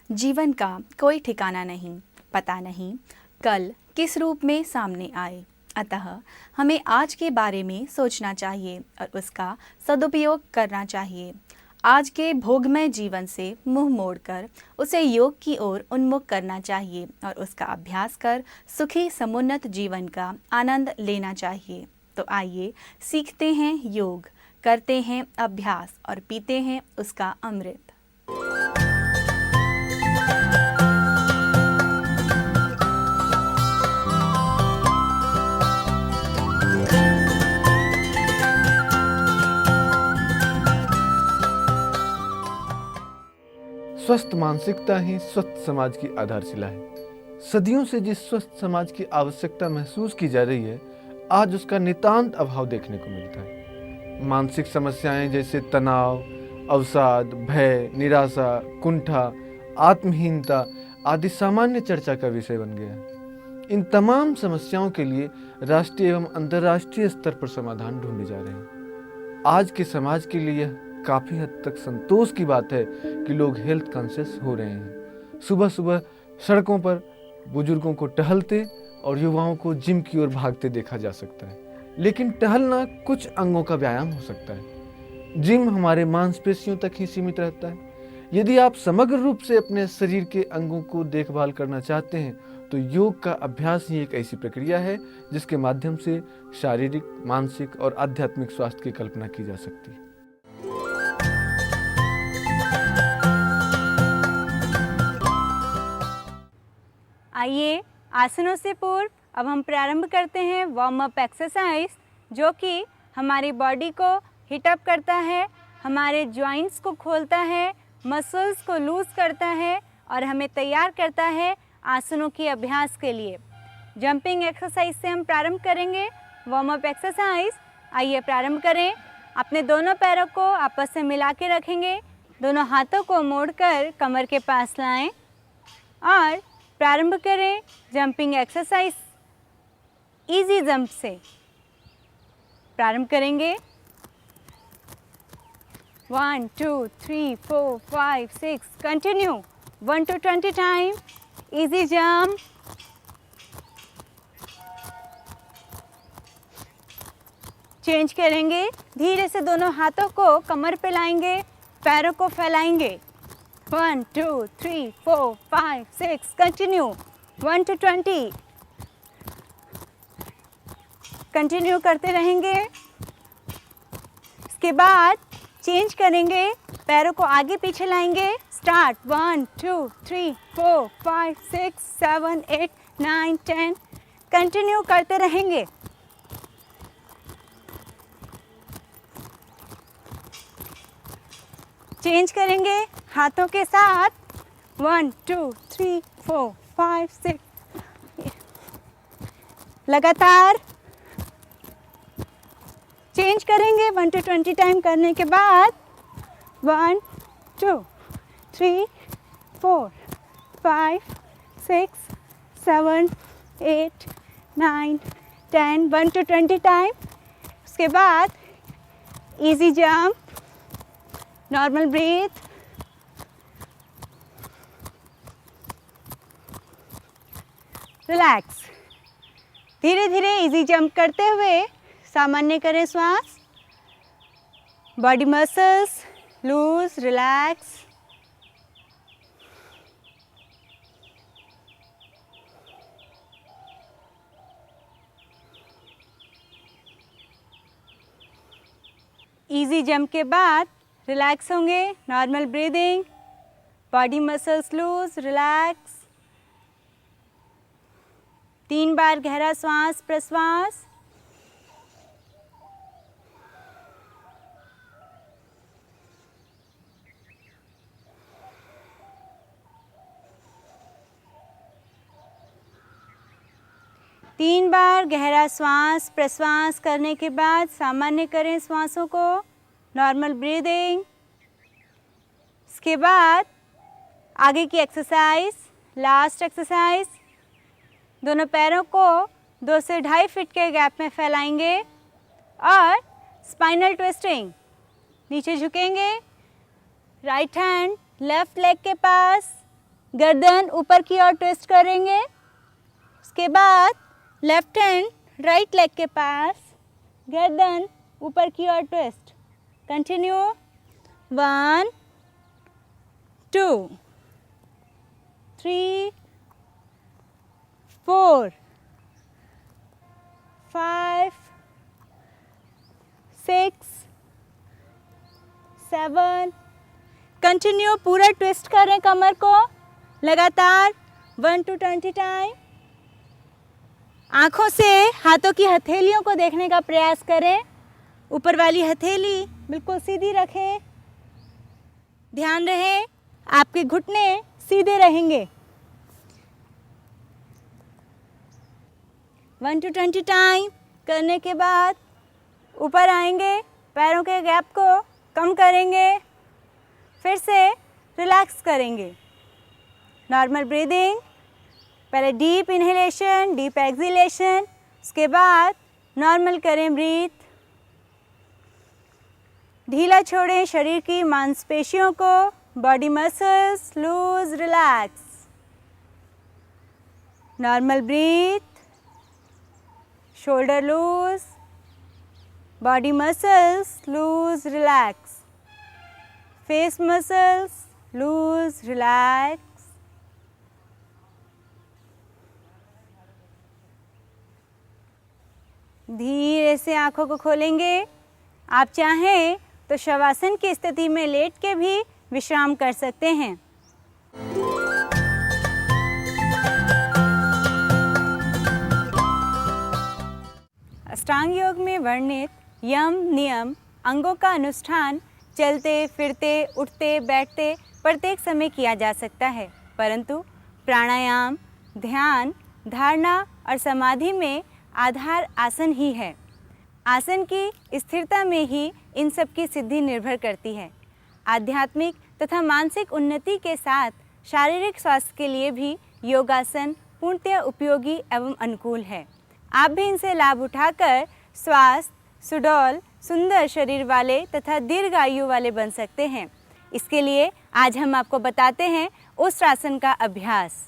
जीवन का कोई ठिकाना नहीं, पता नहीं कल किस रूप में सामने आए। अतः हमें आज के बारे में सोचना चाहिए और उसका सदुपयोग करना चाहिए। आज के भोगमय जीवन से मुंह मोड़कर उसे योग की ओर उन्मुख करना चाहिए और उसका अभ्यास कर सुखी समुन्नत जीवन का आनंद लेना चाहिए। तो आइए सीखते हैं योग, करते हैं अभ्यास और पीते हैं उसका अमृत। स्वस्थ मानसिकता ही स्वस्थ समाज की आधारशिला है। सदियों से जिस स्वस्थ समाज की आवश्यकता महसूस की जा रही है, आज उसका नितांत अभाव देखने को मिलता है। मानसिक समस्याएं जैसे तनाव, अवसाद, भय, निराशा, कुंठा, आत्महीनता आदि सामान्य चर्चा का विषय बन गया है। इन तमाम समस्याओं के लिए राष्ट्रीय एवं अंतर्राष्ट्रीय स्तर पर समाधान ढूंढे जा रहे हैं। आज के समाज के लिए यह काफ़ी हद तक संतोष की बात है कि लोग हेल्थ कॉन्शियस हो रहे हैं। सुबह सुबह सड़कों पर बुजुर्गों को टहलते और युवाओं को जिम की ओर भागते देखा जा सकता है। लेकिन टहलना कुछ अंगों का व्यायाम हो सकता है, जिम हमारे मांसपेशियों तक ही सीमित रहता है। यदि आप समग्र रूप से अपने शरीर के अंगों को देखभाल करना चाहते हैं तो योग का अभ्यास ही एक ऐसी प्रक्रिया है जिसके माध्यम से शारीरिक, मानसिक और आध्यात्मिक स्वास्थ्य की कल्पना की जा सकती है। आइए आसनों से पूर्व अब हम प्रारंभ करते हैं वार्म अप एक्सरसाइज, जो कि हमारी बॉडी को हीट अप करता है, हमारे जॉइंट्स को खोलता है, मसल्स को लूज करता है और हमें तैयार करता है आसनों के अभ्यास के लिए। जंपिंग एक्सरसाइज से हम प्रारंभ करेंगे वार्म अप एक्सरसाइज। आइए प्रारंभ करें। अपने दोनों पैरों को आपस में मिला के रखेंगे, दोनों हाथों को मोड़कर कमर के पास लाएं और प्रारंभ करें जंपिंग एक्सरसाइज। इजी जंप से प्रारंभ करेंगे। 1 2 3 4 5 6 continue 1 to 20 time. Easy jump. Change करेंगे, धीरे से दोनों हाथों को कमर पे लाएंगे, पैरों को फैलाएंगे। 1 2 3 4 5 6 कंटिन्यू 1 to 20 कंटिन्यू करते रहेंगे। इसके बाद चेंज करेंगे, पैरों को आगे पीछे लाएंगे। स्टार्ट 1 2 3 4 5 6 7 8 9 10 कंटिन्यू करते रहेंगे। चेंज करेंगे हाथों के साथ 1 2 3 4 5 6 लगातार चेंज करेंगे 1 to 20 टाइम करने के बाद 1 2 3 4 5 6 7 8 9 10 1 to 20 टाइम। उसके बाद easy jump, normal breath, relax. धीरे धीरे इजी जंप करते हुए सामान्य करें श्वास, body muscles loose relax. Easy jump के बाद रिलैक्स होंगे, normal breathing, body muscles loose relax. 3 बार गहरा श्वास प्रश्वास। तीन बार गहरा श्वास प्रश्वास करने के बाद सामान्य करें श्वासों को, नॉर्मल ब्रीदिंग। इसके बाद आगे की एक्सरसाइज, लास्ट एक्सरसाइज। दोनों पैरों को 2 से 2.5 फीट के गैप में फैलाएंगे और स्पाइनल ट्विस्टिंग। नीचे झुकेंगे, राइट हैंड लेफ्ट लेग के पास, गर्दन ऊपर की ओर ट्विस्ट करेंगे। उसके बाद लेफ्ट हैंड राइट लेग के पास, गर्दन ऊपर की ओर ट्विस्ट। कंटिन्यू 1 2 3 4 5 6 7। कंटिन्यू पूरा ट्विस्ट करें कमर को लगातार 1 to 20 टाइम। आँखों से हाथों की हथेलियों को देखने का प्रयास करें। ऊपर वाली हथेली बिल्कुल सीधी रखें। ध्यान रहे आपके घुटने सीधे रहेंगे। 1 to 20 टाइम करने के बाद ऊपर आएंगे, पैरों के गैप को कम करेंगे, फिर से रिलैक्स करेंगे। नॉर्मल ब्रीदिंग, पहले डीप इनहेलेशन डीप एक्सहेलेशन, उसके बाद नॉर्मल करें ब्रीथ। ढीला छोड़ें शरीर की मांसपेशियों को, body muscles loose relax. Normal breath, shoulder loose, body muscles loose relax, face muscles loose relax. धीरे से आंखों को खोलेंगे। आप चाहें तो शवासन की स्थिति में लेट के भी विश्राम कर सकते हैं। अष्टांग योग में वर्णित यम नियम अंगों का अनुष्ठान चलते फिरते उठते बैठते प्रत्येक समय किया जा सकता है, परंतु प्राणायाम, ध्यान, धारणा और समाधि में आधार आसन ही है। आसन की स्थिरता में ही इन सब की सिद्धि निर्भर करती है। आध्यात्मिक तथा मानसिक उन्नति के साथ शारीरिक स्वास्थ्य के लिए भी योगासन पूर्णतः उपयोगी एवं अनुकूल है। आप भी इनसे लाभ उठाकर स्वास्थ्य, सुडौल, सुंदर शरीर वाले तथा दीर्घ आयु वाले बन सकते हैं। इसके लिए आज हम आपको बताते हैं उष्ट्रासन का अभ्यास।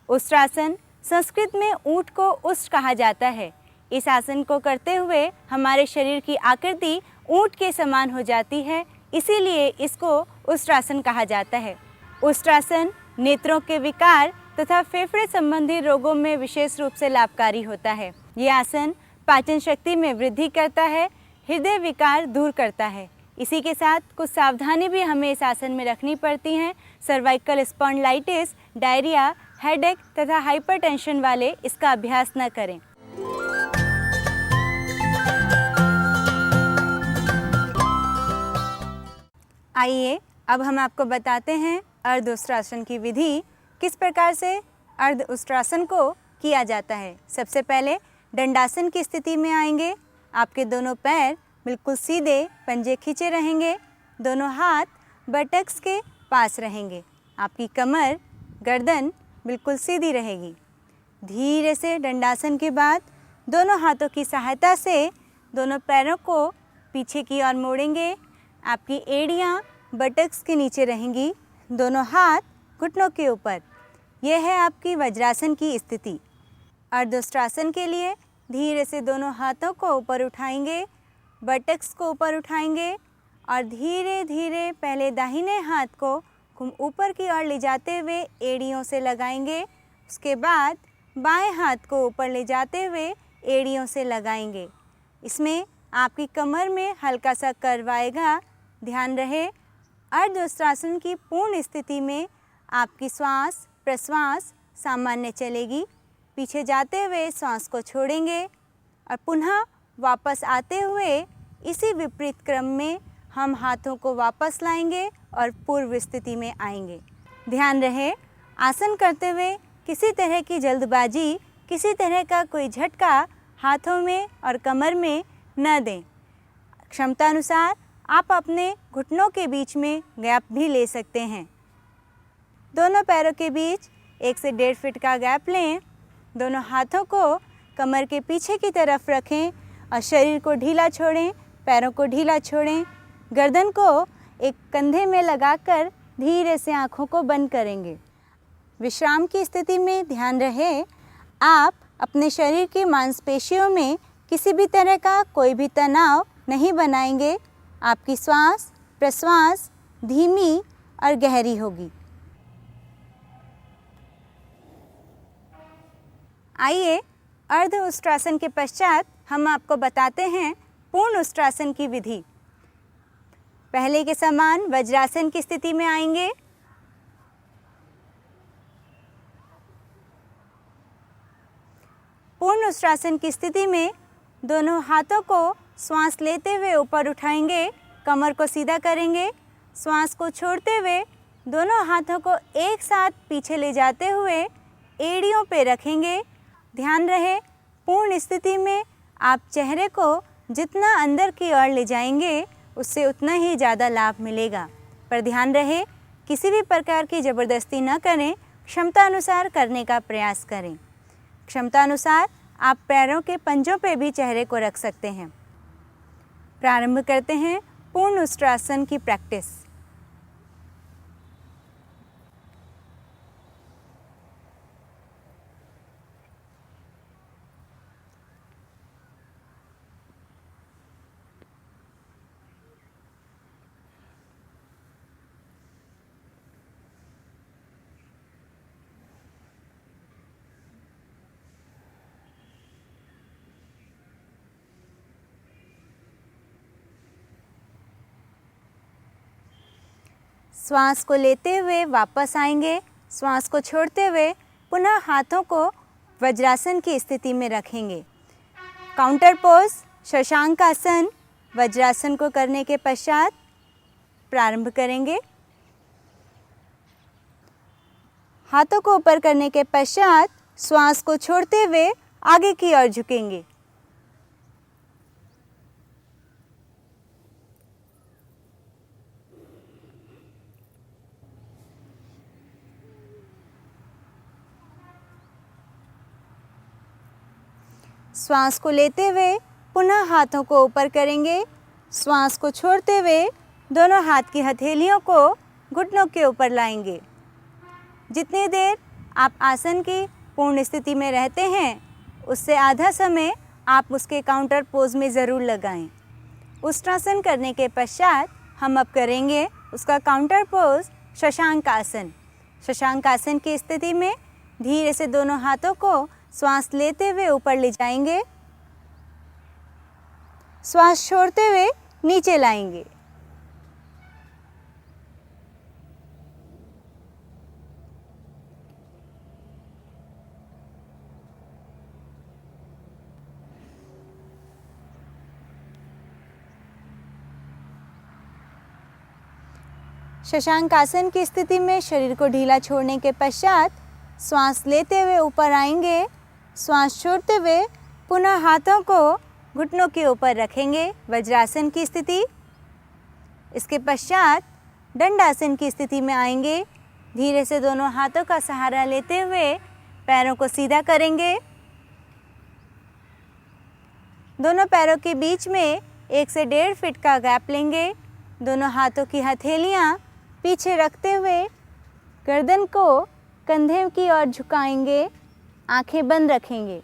उष्ट्रासन संस्कृत में ऊँट को उष्ट कहा जाता है। इस आसन को करते हुए हमारे शरीर की आकृति ऊँट के समान हो जाती है, इसीलिए इसको उष्ट्रासन कहा जाता है। उष्ट्रासन नेत्रों के विकार तथा फेफड़े संबंधी रोगों में विशेष रूप से लाभकारी होता है। ये आसन पाचन शक्ति में वृद्धि करता है, हृदय विकार दूर करता है। इसी के साथ कुछ सावधानी भी हमें इस आसन में रखनी पड़ती हैं। सर्वाइकल स्पॉन्डिलाइटिस, डायरिया, हेडेक तथा हाइपरटेंशन वाले इसका अभ्यास न करें। आइए अब हम आपको बताते हैं अर्ध उष्ट्रासन की विधि, किस प्रकार से अर्ध उष्ट्रासन को किया जाता है। सबसे पहले दंडासन की स्थिति में आएंगे। आपके दोनों पैर बिल्कुल सीधे, पंजे खींचे रहेंगे, दोनों हाथ बटक्स के पास रहेंगे, आपकी कमर गर्दन बिल्कुल सीधी रहेगी। धीरे से दंडासन के बाद दोनों हाथों की सहायता से दोनों पैरों को पीछे की ओर मोड़ेंगे। आपकी एड़ियाँ बटक्स के नीचे रहेंगी, दोनों हाथ घुटनों के ऊपर। यह है आपकी वज्रासन की स्थिति। अर्धउष्ट्रासन के लिए धीरे से दोनों हाथों को ऊपर उठाएंगे, बटक्स को ऊपर उठाएंगे और धीरे धीरे पहले दाहिने हाथ को ऊपर की ओर ले जाते हुए एड़ियों से लगाएंगे। उसके बाद बाएं हाथ को ऊपर ले जाते हुए एड़ियों से लगाएंगे। इसमें आपकी कमर में हल्का सा कर्व आएगा। ध्यान रहे, अर्धउष्ट्रासन की पूर्ण स्थिति में आपकी श्वास प्रश्वास सामान्य चलेगी। पीछे जाते हुए श्वास को छोड़ेंगे और पुनः वापस आते हुए इसी विपरीत क्रम में हम हाथों को वापस लाएंगे और पूर्व स्थिति में आएंगे। ध्यान रहे, आसन करते हुए किसी तरह की जल्दबाजी, किसी तरह का कोई झटका हाथों में और कमर में न दें। क्षमता अनुसार आप अपने घुटनों के बीच में गैप भी ले सकते हैं। दोनों पैरों के बीच 1 से 1.5 फीट का गैप लें। दोनों हाथों को कमर के पीछे की तरफ रखें और शरीर को ढीला छोड़ें, पैरों को ढीला छोड़ें। गर्दन को एक कंधे में लगाकर धीरे से आँखों को बंद करेंगे। विश्राम की स्थिति में ध्यान रहे, आप अपने शरीर की मांसपेशियों में किसी भी तरह का कोई भी तनाव नहीं बनाएंगे। आपकी श्वास प्रश्वास धीमी और गहरी होगी। आइए, अर्ध उष्ट्रासन के पश्चात हम आपको बताते हैं पूर्ण उष्ट्रासन की विधि। पहले के समान वज्रासन की स्थिति में आएंगे। पूर्ण उष्ट्रासन की स्थिति में दोनों हाथों को श्वास लेते हुए ऊपर उठाएंगे, कमर को सीधा करेंगे। श्वास को छोड़ते हुए दोनों हाथों को एक साथ पीछे ले जाते हुए एड़ियों पे रखेंगे। ध्यान रहे, पूर्ण स्थिति में आप चेहरे को जितना अंदर की ओर ले जाएंगे उससे उतना ही ज़्यादा लाभ मिलेगा। पर ध्यान रहे, किसी भी प्रकार की ज़बरदस्ती न करें, क्षमता अनुसार करने का प्रयास करें। क्षमता अनुसार आप पैरों के पंजों पे भी चेहरे को रख सकते हैं। प्रारंभ करते हैं पूर्ण उष्ट्रासन की प्रैक्टिस। श्वास को लेते हुए वापस आएंगे। श्वास को छोड़ते हुए पुनः हाथों को वज्रासन की स्थिति में रखेंगे। काउंटर पोज शशांक आसन वज्रासन को करने के पश्चात प्रारंभ करेंगे। हाथों को ऊपर करने के पश्चात श्वास को छोड़ते हुए आगे की ओर झुकेंगे। श्वास को लेते हुए पुनः हाथों को ऊपर करेंगे। श्वास को छोड़ते हुए दोनों हाथ की हथेलियों को घुटनों के ऊपर लाएंगे। जितनी देर आप आसन की पूर्ण स्थिति में रहते हैं, उससे आधा समय आप उसके काउंटर पोज में ज़रूर लगाएं। उष्ट्रासन करने के पश्चात हम अब करेंगे उसका काउंटर पोज शशांक आसन। शशांक आसन की स्थिति में धीरे से दोनों हाथों को श्वास लेते हुए ऊपर ले जाएंगे, श्वास छोड़ते हुए नीचे लाएंगे। शशांक आसन की स्थिति में शरीर को ढीला छोड़ने के पश्चात श्वास लेते हुए ऊपर आएंगे। श्वास छोड़ते हुए पुनः हाथों को घुटनों के ऊपर रखेंगे, वज्रासन की स्थिति। इसके पश्चात दंडासन की स्थिति में आएंगे। धीरे से दोनों हाथों का सहारा लेते हुए पैरों को सीधा करेंगे। दोनों पैरों के बीच में 1 से 1.5 फीट का गैप लेंगे। दोनों हाथों की हथेलियां पीछे रखते हुए गर्दन को कंधे की ओर झुकाएंगे, आंखें बंद रखेंगे।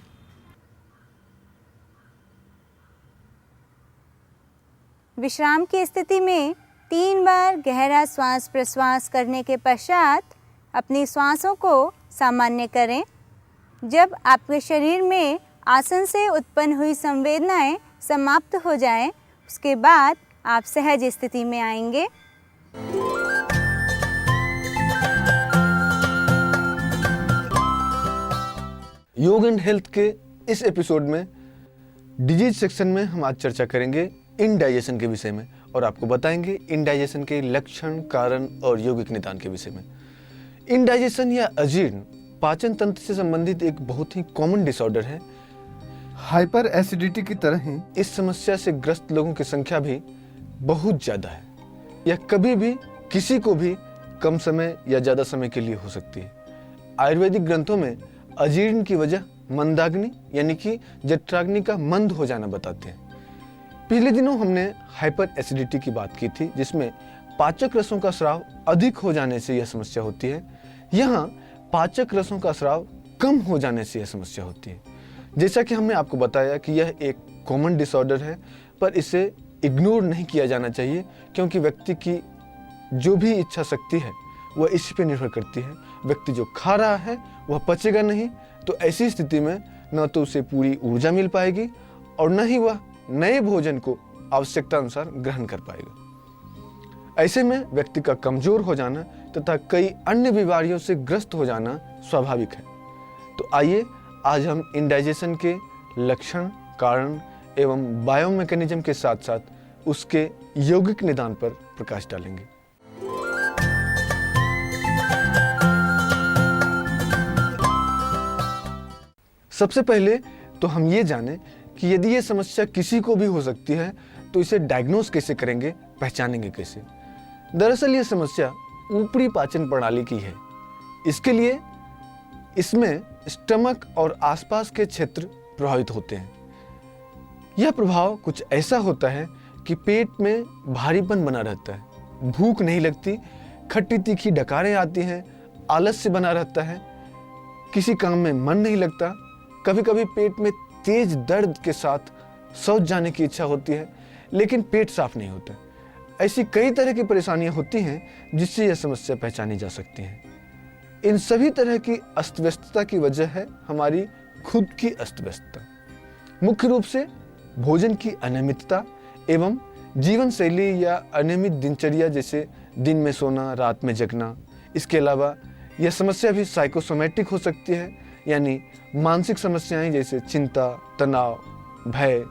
विश्राम की स्थिति में 3 बार गहरा श्वास प्रश्वास करने के पश्चात अपनी श्वासों को सामान्य करें। जब आपके शरीर में आसन से उत्पन्न हुई संवेदनाएं समाप्त हो जाएं, उसके बाद आप सहज स्थिति में आएंगे। योग एंड हेल्थ के इस एपिसोड में डिजीज सेक्शन में हम आज चर्चा करेंगे इनडाइजेशन के विषय में और आपको बताएंगे इनडाइजेशन के लक्षण, कारण और यौगिक निदान के विषय में। इनडाइजेशन या अजीर्ण पाचन तंत्र से संबंधित एक बहुत ही कॉमन डिसऑर्डर है। हाइपर एसिडिटी की तरह ही इस समस्या से ग्रस्त लोगों की संख्या भी बहुत ज़्यादा है। यह कभी भी किसी को भी कम समय या ज़्यादा समय के लिए हो सकती है। आयुर्वेदिक ग्रंथों में अजीर्ण की वजह मंदाग्नि यानी कि जठराग्नि का मंद हो जाना बताते हैं। पिछले दिनों हमने हाइपर एसिडिटी की बात की थी, जिसमें पाचक रसों का स्राव अधिक हो जाने से यह समस्या होती है। यहाँ पाचक रसों का स्राव कम हो जाने से यह समस्या होती है। जैसा कि हमने आपको बताया कि यह एक कॉमन डिसऑर्डर है, पर इसे इग्नोर नहीं किया जाना चाहिए, क्योंकि व्यक्ति की जो भी इच्छा शक्ति है वह इसी पे निर्भर करती है। व्यक्ति जो खा रहा है वह पचेगा नहीं, तो ऐसी स्थिति में न तो उसे पूरी ऊर्जा मिल पाएगी और न ही वह नए भोजन को आवश्यकता अनुसार ग्रहण कर पाएगा। ऐसे में व्यक्ति का कमजोर हो जाना तथा कई अन्य बीमारियों से ग्रस्त हो जाना स्वाभाविक है। तो आइए आज हम इनडाइजेशन के लक्षण, कारण एवं बायोमैकेनिज्म के साथ साथ उसके यौगिक निदान पर प्रकाश डालेंगे। सबसे पहले तो हम ये जानें कि यदि ये समस्या किसी को भी हो सकती है तो इसे डायग्नोस कैसे करेंगे, पहचानेंगे कैसे। दरअसल ये समस्या ऊपरी पाचन प्रणाली की है। इसके लिए इसमें स्टमक और आसपास के क्षेत्र प्रभावित होते हैं। यह प्रभाव कुछ ऐसा होता है कि पेट में भारीपन बना रहता है, भूख नहीं लगती, खट्टी तीखी डकारें आती हैं, आलस्य बना रहता है, किसी काम में मन नहीं लगता, कभी कभी पेट में तेज दर्द के साथ शौच जाने की इच्छा होती है, लेकिन पेट साफ नहीं होता। ऐसी कई तरह की परेशानियां होती हैं जिससे यह समस्या पहचानी जा सकती है। इन सभी तरह की अस्त व्यस्तता की वजह है हमारी खुद की अस्त व्यस्तता। मुख्य रूप से भोजन की अनियमितता एवं जीवन शैली या अनियमित दिनचर्या, जैसे दिन में सोना, रात में जगना। इसके अलावा यह समस्या भी साइकोसोमैटिक हो सकती है, यानी मानसिक समस्याएं जैसे चिंता, तनाव, भय,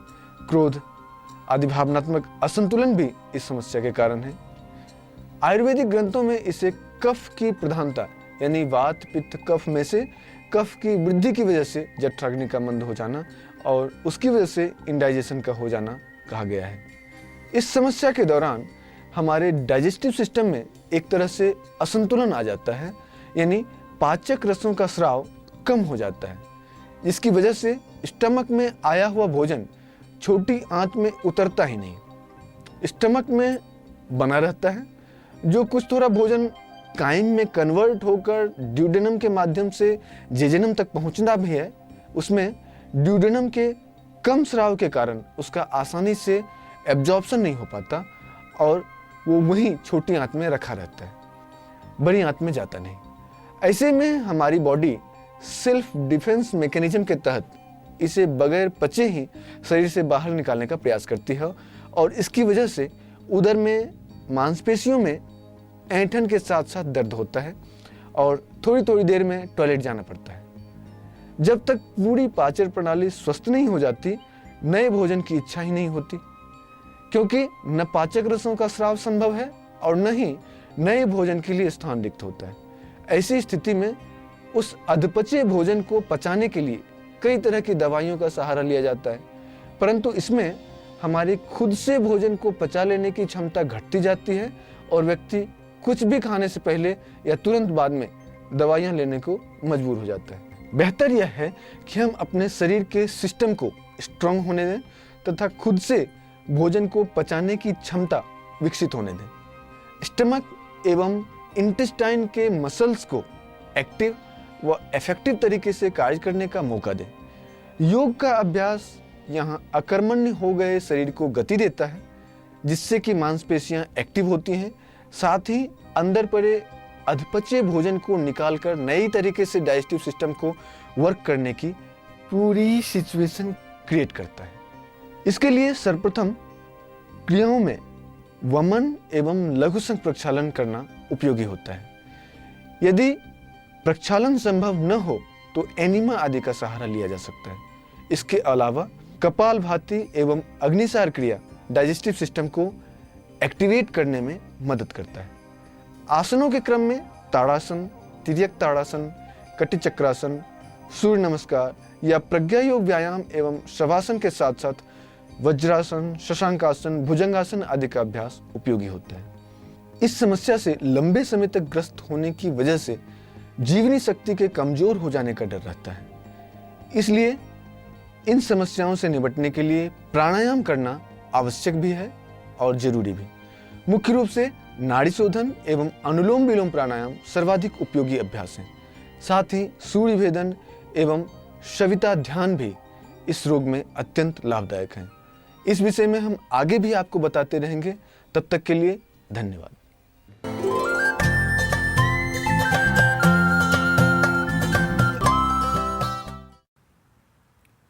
क्रोध आदि भावनात्मक असंतुलन भी इस समस्या के कारण है। आयुर्वेदिक ग्रंथों में इसे कफ की प्रधानता यानी वात, पित्त, कफ में से कफ की वृद्धि की वजह से जठराग्नि का मंद हो जाना और उसकी वजह से इंडाइजेशन का हो जाना कहा गया है। इस समस्या के दौरान हमारे डाइजेस्टिव सिस्टम में एक तरह से असंतुलन आ जाता है, यानी पाचक रसों का स्राव कम हो जाता है, जिसकी वजह से स्टमक में आया हुआ भोजन छोटी आंत में उतरता ही नहीं, स्टमक में बना रहता है। जो कुछ थोड़ा भोजन काइम में कन्वर्ट होकर ड्यूडेनम के माध्यम से जेजेनम तक पहुंचना भी है, उसमें ड्यूडेनम के कम स्राव के कारण उसका आसानी से एब्जॉर्प्शन नहीं हो पाता और वो वहीं छोटी आंत में रखा रहता है, बड़ी आंत में जाता नहीं। ऐसे में हमारी बॉडी सेल्फ डिफेंस मैकेनिज्म के तहत इसे बगैर पचे ही शरीर से बाहर निकालने का प्रयास करती है और इसकी वजह से उदर में मांसपेशियों में ऐंठन के साथ साथ दर्द होता है और थोड़ी थोड़ी देर में टॉयलेट जाना पड़ता है। जब तक पूरी पाचन प्रणाली स्वस्थ नहीं हो जाती, नए भोजन की इच्छा ही नहीं होती, क्योंकि न पाचक रसों का स्राव संभव है और न ही नए भोजन के लिए स्थान रिक्त होता है। ऐसी स्थिति में उस अधपचे भोजन को पचाने के लिए कई तरह की दवाइयों का सहारा लिया जाता है, परंतु इसमें हमारी खुद से भोजन को पचा लेने की क्षमता घटती जाती है और व्यक्ति कुछ भी खाने से पहले या तुरंत बाद में दवाइयां लेने को मजबूर हो जाता है। बेहतर यह है कि हम अपने शरीर के सिस्टम को स्ट्रांग होने दें तथा खुद से भोजन को पचाने की क्षमता विकसित होने दें। स्टमक एवं इंटेस्टाइन के मसल्स को एक्टिव व इफेक्टिव तरीके से कार्य करने का मौका दें। योग का अभ्यास यहाँ अकर्मण्य हो गए शरीर को गति देता है, जिससे कि मांसपेशियां एक्टिव होती हैं, साथ ही अंदर पड़े अधपचे भोजन को निकालकर नई तरीके से डाइजेस्टिव सिस्टम को वर्क करने की पूरी सिचुएशन क्रिएट करता है। इसके लिए सर्वप्रथम क्रियाओं में वमन एवं लघु संग प्रक्षालन करना उपयोगी होता है। यदि प्रक्षालन संभव न हो तो एनिमा आदि का सहारा लिया जा सकता है। इसके अलावा कपालभाति एवं अग्निसार क्रिया डाइजेस्टिव सिस्टम को एक्टिवेट करने में मदद करता है। आसनों के क्रम में ताड़ासन, तिर्यक ताड़ासन, कटी चक्रासन, सूर्य नमस्कार या प्रज्ञा योग व्यायाम एवं शवासन के साथ साथ वज्रासन, शशांकासन, भुजंगासन आदि का अभ्यास उपयोगी होता है। इस समस्या से लंबे समय तक ग्रस्त होने की वजह से जीवनी शक्ति के कमजोर हो जाने का डर रहता है। इसलिए इन समस्याओं से निपटने के लिए प्राणायाम करना आवश्यक भी है और जरूरी भी। मुख्य रूप से नाड़ी शोधन एवं अनुलोम विलोम प्राणायाम सर्वाधिक उपयोगी अभ्यास हैं। साथ ही सूर्य भेदन एवं शविता ध्यान भी इस रोग में अत्यंत लाभदायक हैं। इस विषय में हम आगे भी आपको बताते रहेंगे। तब तक के लिए धन्यवाद।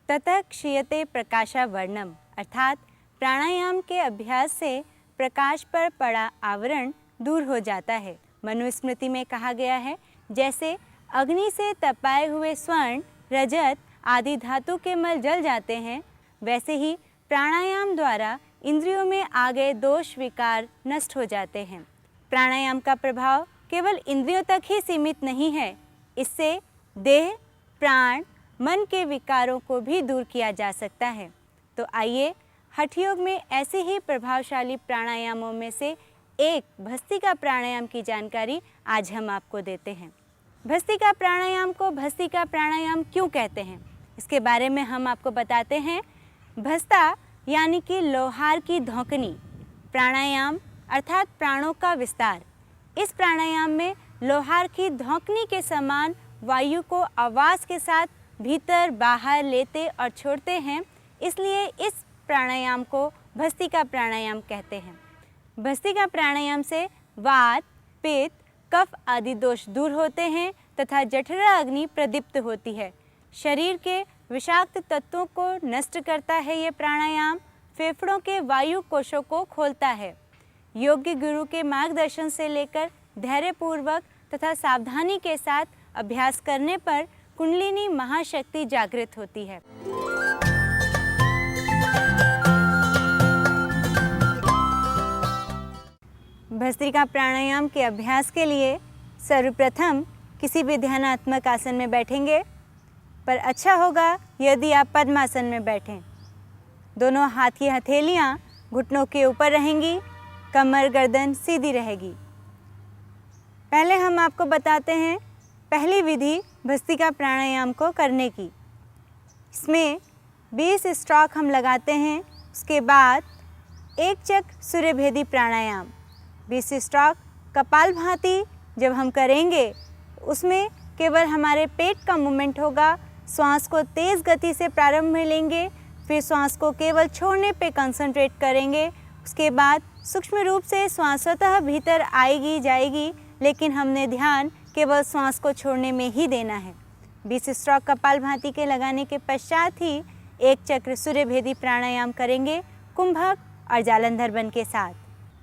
ततः क्षीयते प्रकाशावर्णम, अर्थात प्राणायाम के अभ्यास से प्रकाश पर पड़ा आवरण दूर हो जाता है। मनुस्मृति में कहा गया है, जैसे अग्नि से तपाए हुए स्वर्ण, रजत आदि धातु के मल जल जाते हैं, वैसे ही प्राणायाम द्वारा इंद्रियों में आ गए दोष विकार नष्ट हो जाते हैं। प्राणायाम का प्रभाव केवल इंद्रियों तक ही सीमित नहीं है, इससे देह, प्राण, मन के विकारों को भी दूर किया जा सकता है। तो आइए हठ योग में ऐसे ही प्रभावशाली प्राणायामों में से एक भस्त्रिका प्राणायाम की जानकारी आज हम आपको देते हैं। भस्त्रिका प्राणायाम को भस्त्रिका प्राणायाम क्यों कहते हैं, इसके बारे में हम आपको बताते हैं। भस्ता यानी कि लोहार की धौंकनी, प्राणायाम अर्थात प्राणों का विस्तार। इस प्राणायाम में लोहार की धौंकनी के समान वायु को आवाज़ के साथ भीतर बाहर लेते और छोड़ते हैं, इसलिए इस प्राणायाम को भस्त्रिका प्राणायाम कहते हैं। भस्त्रिका प्राणायाम से वात, पित्त, कफ आदि दोष दूर होते हैं तथा जठरा अग्नि प्रदीप्त होती है। शरीर के विषाक्त तत्वों को नष्ट करता है ये प्राणायाम, फेफड़ों के वायु कोशों को खोलता है। योग्य गुरु के मार्गदर्शन से लेकर धैर्यपूर्वक तथा सावधानी के साथ अभ्यास करने पर कुंडलिनी महाशक्ति जागृत होती है। भस्त्रिका प्राणायाम के अभ्यास के लिए सर्वप्रथम किसी भी ध्यानात्मक आसन में बैठेंगे, पर अच्छा होगा यदि आप पद्मासन में बैठें। दोनों हाथ की हथेलियां घुटनों के ऊपर रहेंगी, कमर गर्दन सीधी रहेगी। पहले हम आपको बताते हैं पहली विधि भस्त्रिका प्राणायाम को करने की। इसमें 20 स्ट्रोक हम लगाते हैं, उसके बाद एक चक्र सूर्यभेदी प्राणायाम, 20 स्ट्रोक कपालभाति जब हम करेंगे उसमें केवल हमारे पेट का मूवमेंट होगा। श्वास को तेज़ गति से प्रारंभ में लेंगे, फिर श्वास को केवल छोड़ने पे कंसंट्रेट करेंगे। उसके बाद सूक्ष्म रूप से श्वास स्वतः भीतर आएगी जाएगी, लेकिन हमने ध्यान केवल श्वास को छोड़ने में ही देना है। 20 स्ट्रोक कपालभाति के लगाने के पश्चात ही एक चक्र सूर्यभेदी प्राणायाम करेंगे कुंभक और जालंधर बन के साथ।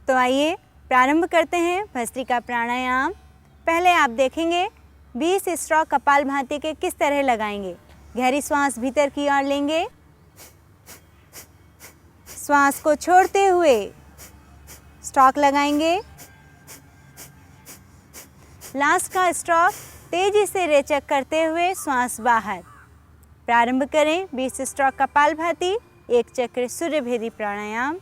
तो आइए प्रारंभ करते हैं भस्त्रिका प्राणायाम। पहले आप देखेंगे 20 स्ट्रोक कपालभाति के किस तरह लगाएंगे। गहरी श्वास भीतर की ओर लेंगे, श्वास को छोड़ते हुए स्ट्रोक लगाएंगे, लास्ट का स्ट्रोक तेजी से रेचक करते हुए श्वास बाहर। प्रारंभ करें 20 स्ट्रोक कपालभाति, 1 चक्र सूर्यभेदी प्राणायाम।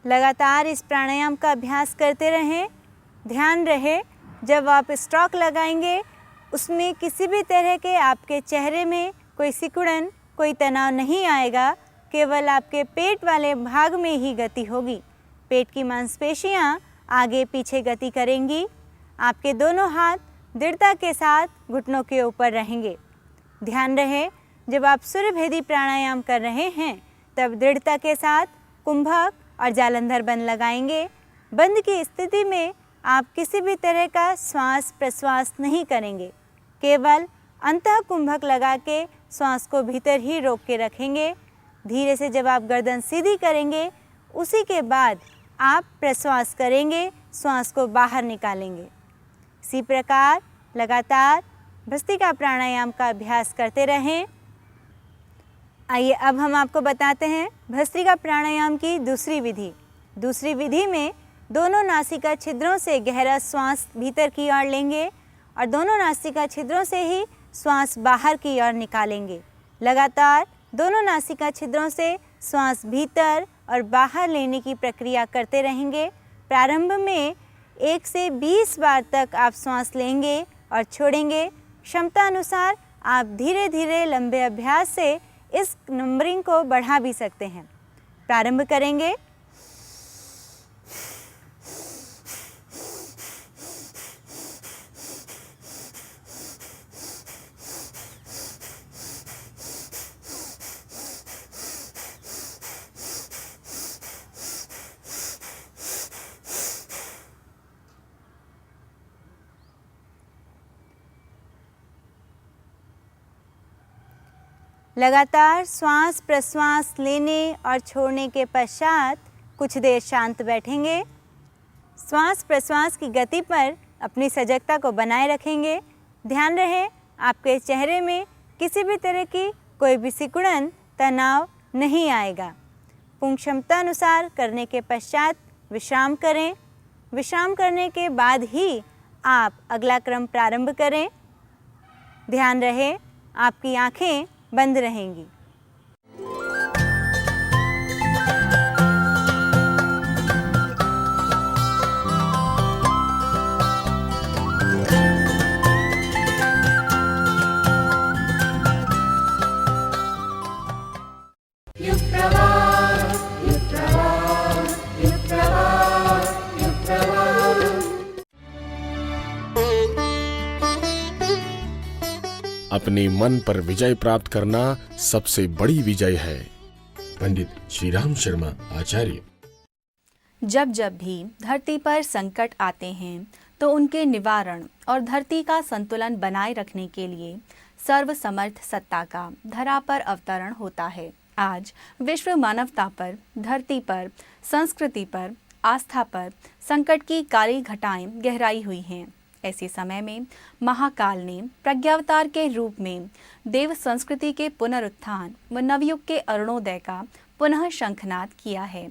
लगातार इस प्राणायाम का अभ्यास करते रहें। ध्यान रहे जब आप स्ट्रोक लगाएंगे उसमें किसी भी तरह के आपके चेहरे में कोई सिकुड़न, कोई तनाव नहीं आएगा, केवल आपके पेट वाले भाग में ही गति होगी। पेट की मांसपेशियां आगे पीछे गति करेंगी। आपके दोनों हाथ दृढ़ता के साथ घुटनों के ऊपर रहेंगे। ध्यान रहे जब आप सूर्यभेदी प्राणायाम कर रहे हैं तब दृढ़ता के साथ कुंभक और जालंधर बंद लगाएंगे। बंद की स्थिति में आप किसी भी तरह का श्वास प्रश्वास नहीं करेंगे, केवल अंतः कुंभक लगा के श्वास को भीतर ही रोक के रखेंगे। धीरे से जब आप गर्दन सीधी करेंगे उसी के बाद आप प्रश्वास करेंगे, श्वास को बाहर निकालेंगे। इसी प्रकार लगातार भस्त्रिका प्राणायाम का अभ्यास करते रहें। आइए अब हम आपको बताते हैं भस्त्रिका प्राणायाम की दूसरी विधि। दूसरी विधि में दोनों नासिका छिद्रों से गहरा श्वास भीतर की ओर लेंगे और दोनों नासिका छिद्रों से ही श्वास बाहर की ओर निकालेंगे। लगातार दोनों नासिका छिद्रों से श्वास भीतर और बाहर लेने की प्रक्रिया करते रहेंगे। प्रारंभ में 1 से 20 बार तक आप श्वास लेंगे और छोड़ेंगे। क्षमता अनुसार आप धीरे धीरे लंबे अभ्यास से इस नंबरिंग को बढ़ा भी सकते हैं। प्रारंभ करेंगे। लगातार श्वास प्रश्वास लेने और छोड़ने के पश्चात कुछ देर शांत बैठेंगे। श्वास प्रश्वास की गति पर अपनी सजगता को बनाए रखेंगे। ध्यान रहे आपके चेहरे में किसी भी तरह की कोई भी सिकुड़न, तनाव नहीं आएगा। पूर्ण क्षमता अनुसार करने के पश्चात विश्राम करें। विश्राम करने के बाद ही आप अगला क्रम प्रारंभ करें। ध्यान रहे आपकी आँखें बंद रहेंगी। अपने मन पर विजय प्राप्त करना सबसे बड़ी विजय है। पंडित श्रीराम शर्मा आचार्य। जब जब भी धरती पर संकट आते हैं तो उनके निवारण और धरती का संतुलन बनाए रखने के लिए सर्वसमर्थ सत्ता का धरा पर अवतरण होता है। आज विश्व मानवता पर, धरती पर, संस्कृति पर, आस्था पर संकट की काली घटाएं गहराई हुई हैं। ऐसे समय में महाकाल ने प्रज्ञावतार के रूप में देव संस्कृति के पुनरुत्थान व नवयुग के अरुणोदय का पुनः शंखनाद किया है।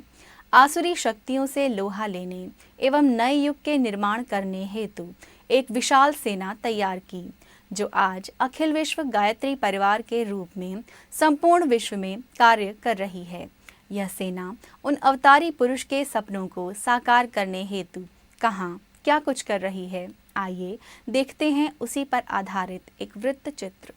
आसुरी शक्तियों से लोहा लेने एवं नए युग के निर्माण करने हेतु एक विशाल सेना तैयार की, जो आज अखिल विश्व गायत्री परिवार के रूप में संपूर्ण विश्व में कार्य कर रही है। यह सेना उन अवतारी पुरुष के सपनों को साकार करने हेतु कहाँ क्या कुछ कर रही है, आइए देखते हैं उसी पर आधारित एक वृत्त चित्र।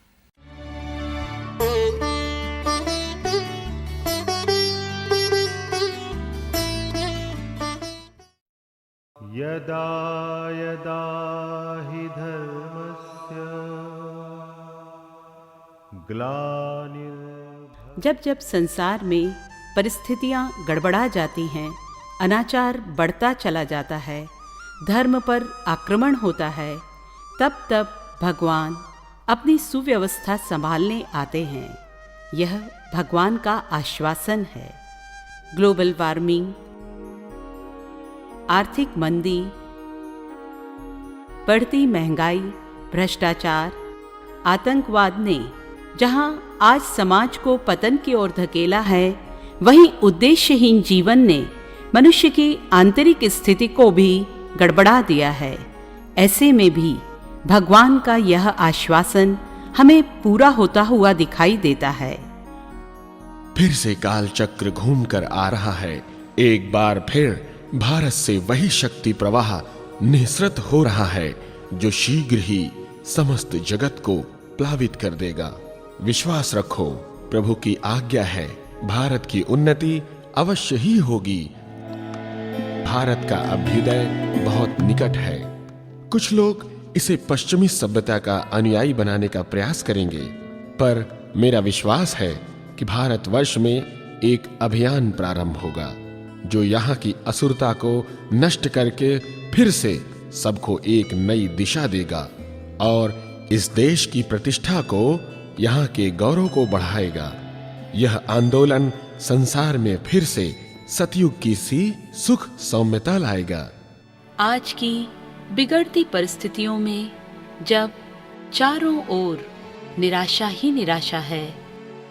यदा यदा हि धर्मस्य ग्लानिर्। जब जब संसार में परिस्थितियां गड़बड़ा जाती हैं, अनाचार बढ़ता चला जाता है, धर्म पर आक्रमण होता है, तब तब भगवान अपनी सुव्यवस्था संभालने आते हैं। यह भगवान का आश्वासन है। ग्लोबल वार्मिंग, आर्थिक मंदी, बढ़ती महंगाई, भ्रष्टाचार, आतंकवाद ने जहां आज समाज को पतन की ओर धकेला है, वहीं उद्देश्यहीन जीवन ने मनुष्य की आंतरिक स्थिति को भी गड़बड़ा दिया है। ऐसे में भी भगवान का यह आश्वासन हमें पूरा होता हुआ दिखाई देता है। फिर से काल चक्र घूम कर आ रहा है। एक बार फिर भारत से वही शक्ति प्रवाह निःसृत हो रहा है जो शीघ्र ही समस्त जगत को प्लावित कर देगा। विश्वास रखो, प्रभु की आज्ञा है, भारत की उन्नति अवश्य ही होगी। भारत का अभ्युदय बहुत निकट है। कुछ लोग इसे पश्चिमी सभ्यता का अनुयायी बनाने का प्रयास करेंगे, पर मेरा विश्वास है कि भारतवर्ष में एक अभियान प्रारंभ होगा जो यहाँ की असुरता को नष्ट करके फिर से सबको एक नई दिशा देगा और इस देश की प्रतिष्ठा को, यहाँ के गौरव को बढ़ाएगा। यह आंदोलन संसार में फिर से सतयुग की सी सुख सौम्यता लाएगा। आज की बिगड़ती परिस्थितियों में जब चारों ओर निराशा ही निराशा है,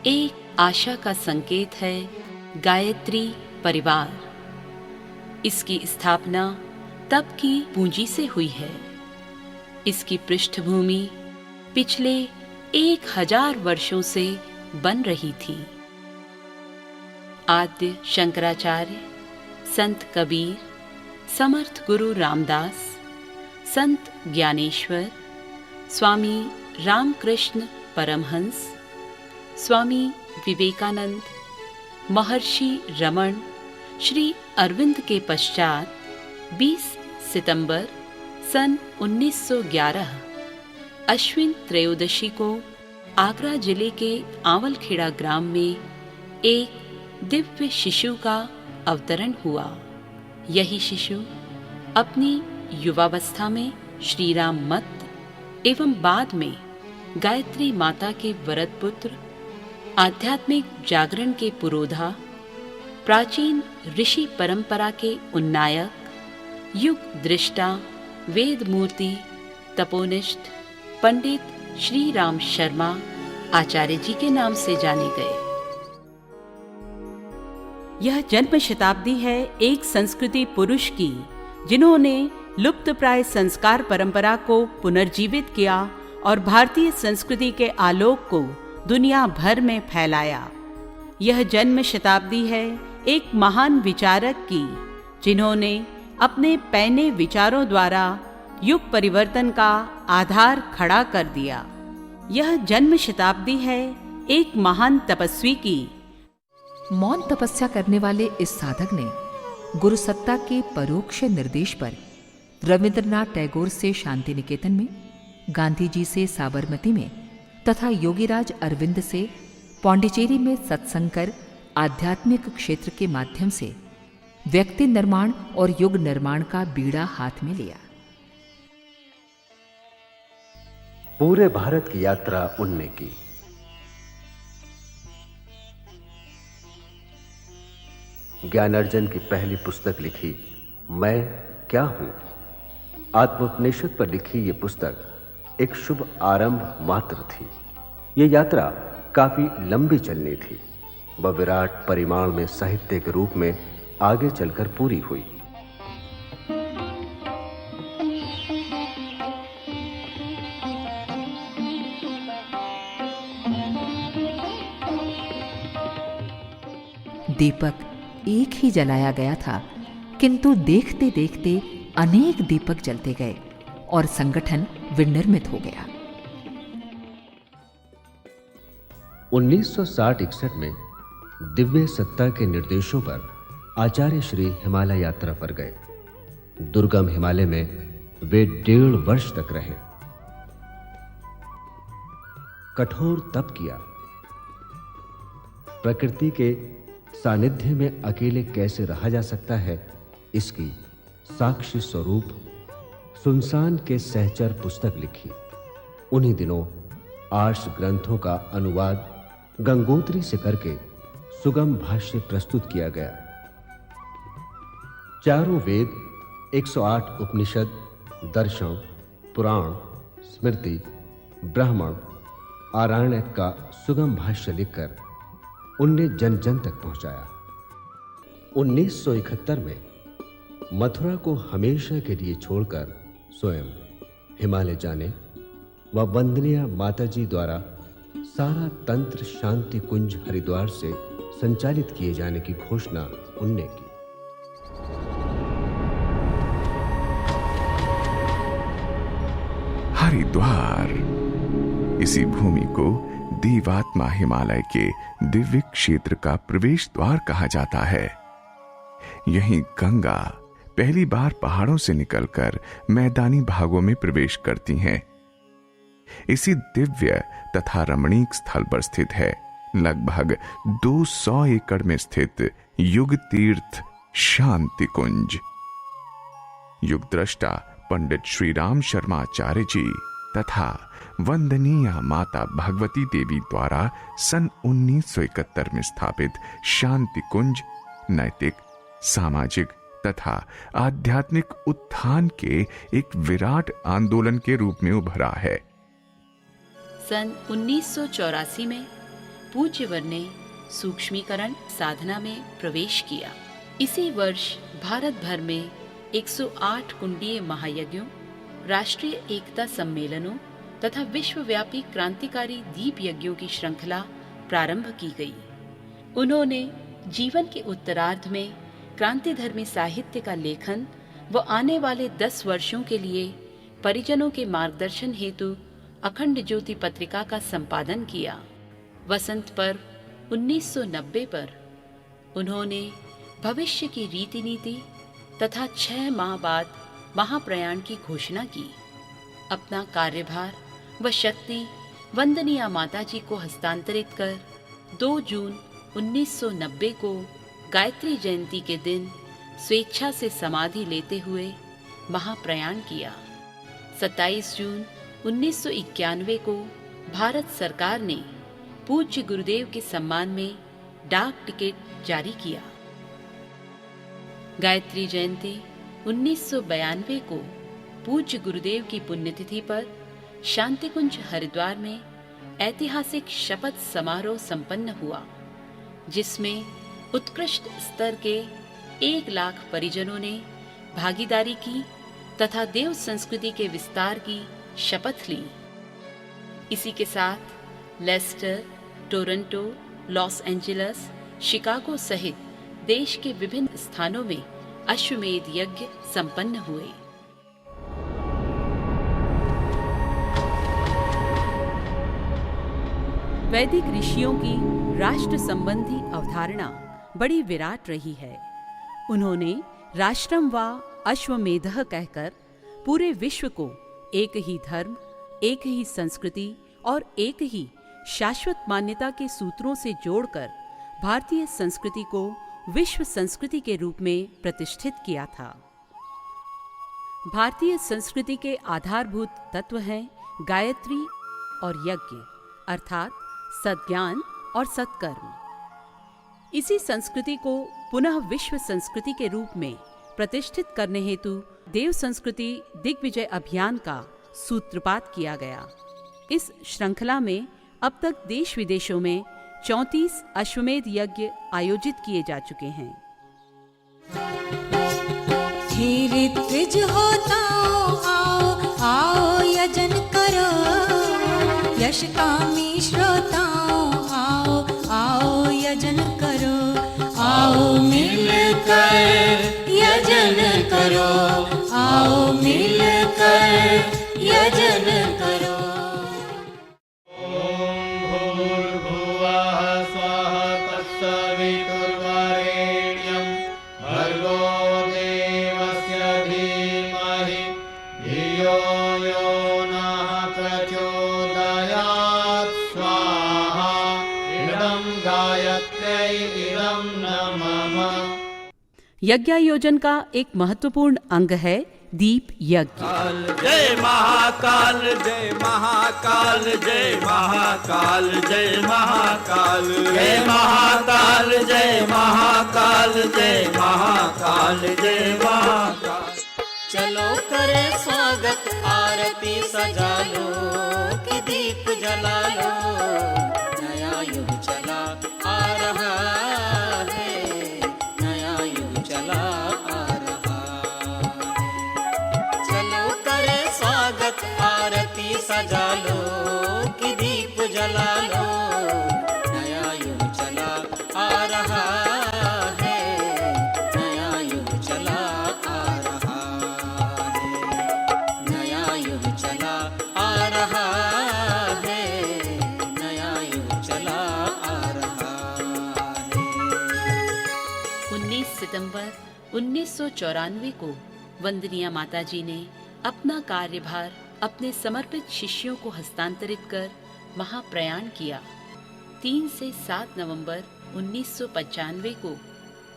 एक आशा का संकेत है गायत्री परिवार। इसकी स्थापना तप की पूंजी से हुई है। इसकी पृष्ठभूमि पिछले 1000 वर्षों से बन रही थी। आद्य शंकराचार्य, संत कबीर, समर्थ गुरु रामदास, संत ज्ञानेश्वर, स्वामी रामकृष्ण परमहंस, स्वामी विवेकानंद, महर्षि रमण, श्री अरविंद के पश्चात 20 सितंबर सन 1911 अश्विन त्रयोदशी को आगरा जिले के आंवलखेड़ा ग्राम में एक दिव्य शिशु का अवतरण हुआ। यही शिशु अपनी युवावस्था में श्री राम मत एवं बाद में गायत्री माता के वरद पुत्र, आध्यात्मिक जागरण के पुरोधा, प्राचीन ऋषि परंपरा के उन्नायक, युग दृष्टा, वेद मूर्ति, तपोनिष्ठ पंडित श्री राम शर्मा आचार्य जी के नाम से जाने गए। यह जन्म शताब्दी है एक संस्कृति पुरुष की, जिन्होंने लुप्तप्राय संस्कार परंपरा को पुनर्जीवित किया और भारतीय संस्कृति के आलोक को दुनिया भर में फैलाया। यह जन्म शताब्दी है एक महान विचारक की, जिन्होंने अपने पैने विचारों द्वारा युग परिवर्तन का आधार खड़ा कर दिया। यह जन्म शताब्दी है एक महान तपस्वी की। मौन तपस्या करने वाले इस साधक ने गुरु सत्ता के परोक्ष निर्देश पर रविंद्रनाथ टैगोर से शांति निकेतन में, गांधी जी से साबरमती में तथा योगीराज अरविंद से पौंडीचेरी में सत्संग कर आध्यात्मिक क्षेत्र के माध्यम से व्यक्ति निर्माण और युग निर्माण का बीड़ा हाथ में लिया। पूरे भारत की यात्रा उनने की। ज्ञानार्जन की पहली पुस्तक लिखी, मैं क्या हूं। आत्मोपनिषद पर लिखी ये पुस्तक एक शुभ आरंभ मात्र थी। ये यात्रा काफी लंबी चलनी थी। वह विराट परिमाण में साहित्य के रूप में आगे चलकर पूरी हुई। दीपक एक ही जलाया गया था, किंतु देखते देखते अनेक दीपक जलते गए और संगठन विनिर्मित हो गया। 1960-61 में दिव्य सत्ता के निर्देशों पर आचार्य श्री हिमालय यात्रा पर गए। दुर्गम हिमालय में वे 1.5 वर्ष तक रहे। कठोर तप किया। प्रकृति के सानिध्य में अकेले कैसे रहा जा सकता है, इसकी साक्षी स्वरूप सुनसान के सहचर पुस्तक लिखी। उन्हीं दिनों आर्ष ग्रंथों का अनुवाद गंगोत्री से करके सुगम भाष्य प्रस्तुत किया गया। चारों वेद, 108 उपनिषद, दर्शन, पुराण, स्मृति, ब्राह्मण, आरण्यक का सुगम भाष्य लिखकर उनने जन जन तक पहुंचाया। 1971 में मथुरा को हमेशा के लिए छोड़कर स्वयं हिमालय जाने व वंदनीय माताजी द्वारा सारा तंत्र शांति कुंज हरिद्वार से संचालित किए जाने की घोषणा उनने की। हरिद्वार, इसी भूमि को देवात्मा हिमालय के दिव्य क्षेत्र का प्रवेश द्वार कहा जाता है। यहीं गंगा पहली बार पहाड़ों से निकलकर मैदानी भागों में प्रवेश करती हैं। इसी दिव्य तथा रमणीक स्थल पर स्थित है लगभग 200 एकड़ में स्थित युग तीर्थ शांति कुंज। युग दृष्टा पंडित श्री राम शर्मा आचार्य जी तथा वंदनीय माता भगवती देवी द्वारा सन 1971 में स्थापित शांति कुंज नैतिक, सामाजिक तथा आध्यात्मिक उत्थान के एक विराट आंदोलन के रूप में उभरा है। सन 1984 में पूज्यवर ने सूक्ष्मीकरण साधना में प्रवेश किया। इसी वर्ष भारत भर में 108 कुंडीय महायज्ञों, राष्ट्रीय एकता सम्मेलनों तथा विश्वव्यापी क्रांतिकारी दीप यज्ञों की श्रृंखला प्रारंभ की गई। उन्होंने जीवन के उत्तरार्ध में क्रांतिधर्मी साहित्य का लेखन व आने वाले 10 वर्षों के लिए परिजनों के मार्गदर्शन हेतु अखंड ज्योति पत्रिका का संपादन किया। वसंत पर्व 1990 पर उन्होंने भविष्य की रीति नीति तथा 6 माह बाद महाप्रयाण की घोषणा की। अपना कार्यभार व शक्ति वंदनीय माताजी को हस्तांतरित कर 2 जून 1990 को गायत्री जयंती के दिन स्वेच्छा से समाधि लेते हुए महाप्रयाण किया। 27 जून 1991 को भारत सरकार ने पूज्य गुरुदेव के सम्मान में डाक टिकट जारी किया। गायत्री जयंती 1992 को पूज्य गुरुदेव की पुण्यतिथि पर शांति कुंज हरिद्वार में ऐतिहासिक शपथ समारोह संपन्न हुआ, जिसमें उत्कृष्ट स्तर के 1 लाख परिजनों ने भागीदारी की तथा देव संस्कृति के विस्तार की शपथ ली। इसी के साथ Leicester, Toronto, Los Angeles, Chicago सहित देश के विभिन्न स्थानों में अश्वमेध यज्ञ संपन्न हुए। वैदिक ऋषियों की राष्ट्र संबंधी अवधारणा बड़ी विराट रही है। उन्होंने राष्ट्रम व अश्वमेधः कहकर पूरे विश्व को एक ही धर्म, एक ही संस्कृति और एक ही शाश्वत मान्यता के सूत्रों से जोड़कर भारतीय संस्कृति को विश्व संस्कृति के रूप में प्रतिष्ठित किया था। भारतीय संस्कृति के आधारभूत तत्व हैं गायत्री और यज्ञ, अर्थात सद्ज्ञान और सत्कर्म। इसी संस्कृति को पुनः विश्व संस्कृति के रूप में प्रतिष्ठित करने हेतु देव संस्कृति दिग्विजय अभियान का सूत्रपात किया गया। इस श्रृंखला में अब तक देश विदेशों में 34 अश्वमेध यज्ञ आयोजित किए जा चुके हैं। हे ऋत्विज होताओ, आओ आओ यजन करो, यश कामी श्रोताओ, आओ आओ यजन करो, आओ मिलकर यजन करो, आओ मिलकर यजन करो। भर्गो देवस्य धीमहि यज्ञायोजन का एक महत्वपूर्ण अंग है दीप यज्ञ। जय महाकाल जय महाकाल जय महाकाल जय महाकाल जय महाकाल जय महाकाल जय महाकाल जय महाकाल। चलो करे स्वागत आरती सजा लो कि दीप जला लो, नया युग चला आ रहा है, नया युग चला आ रहा है। चलो करे स्वागत आरती सजा लो कि दीप जला लो, नया युग चला आ रहा है, नया युग चला आ रहा है, नया युग चला आ रहा है, नया युग चला आ रहा है। 19 सितंबर 1994 को वंदनीय माताजी ने अपना कार्यभार अपने समर्पित शिष्यों को हस्तांतरित कर महाप्रयाण किया। 3 से 7 नवंबर 1995 को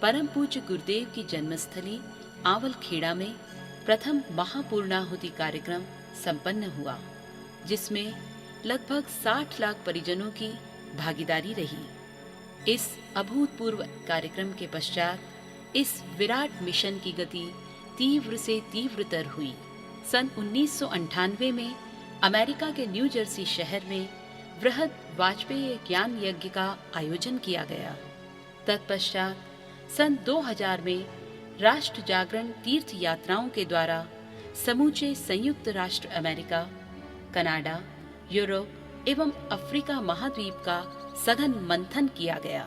परम पूज्य गुरुदेव की जन्मस्थली आवलखेड़ा में प्रथम महापूर्णाहुति कार्यक्रम संपन्न हुआ, जिसमें लगभग 60 लाख परिजनों की भागीदारी रही। इस अभूतपूर्व कार्यक्रम के पश्चात इस विराट मिशन की गति तीव्र से तीव्रतर हुई। सन 1998 में अमेरिका के न्यू जर्सी शहर में वृहद वाजपेयी ज्ञान यज्ञ का आयोजन किया गया। तत्पश्चात सन 2000 में राष्ट्र जागरण तीर्थ यात्राओं के द्वारा समूचे संयुक्त राष्ट्र अमेरिका, कनाडा, यूरोप एवं अफ्रीका महाद्वीप का सघन मंथन किया गया।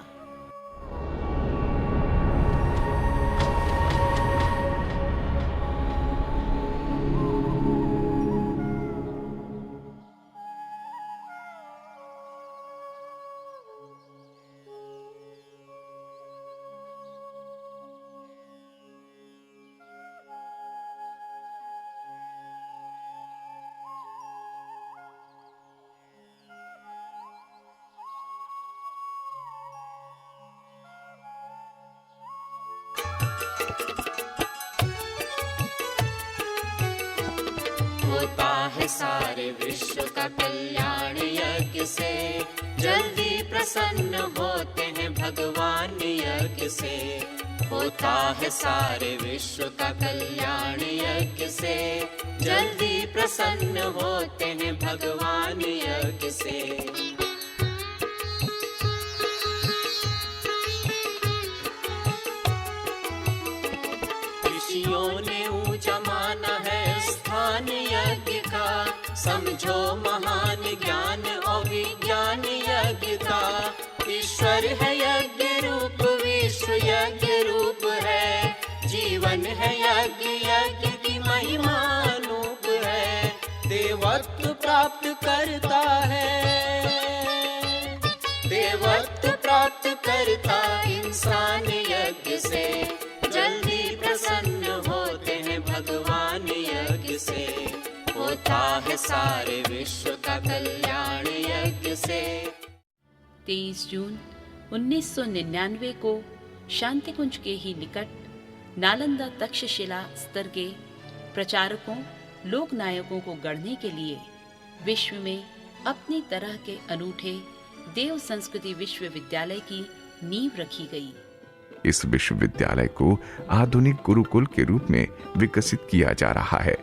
होता है सारे विश्व का कल्याण यज्ञ से, जल्दी प्रसन्न होते हैं भगवान यज्ञ से। होता है सारे विश्व का कल्याण यज्ञ से, जल्दी प्रसन्न होते हैं भगवान यज्ञ से। ऋषियों ने ऊंचा माना है स्थान यज्ञ का, समझो महान ज्ञान और विज्ञान यज्ञ का। ईश्वर है यज्ञ रूप, विश्व यज्ञ रूप है, जीवन है यज्ञ, यज्ञ की महिमा अनूप है। देवत्व प्राप्त करता है, देवत्व प्राप्त करता इंसान यज्ञ से, जल्दी प्रसन्न होते हैं भगवान यज्ञ से। होता है सारे विश्व का कल्याण यज्ञ से। 23 जून 1999 को शांतिकुंज के ही निकट नालंदा तक्षशिला स्तर के प्रचारकों, लोक नायकों को गढ़ने के लिए विश्व में अपनी तरह के अनूठे देव संस्कृति विश्वविद्यालय की नींव रखी गई। इस विश्वविद्यालय को आधुनिक गुरुकुल के रूप में विकसित किया जा रहा है।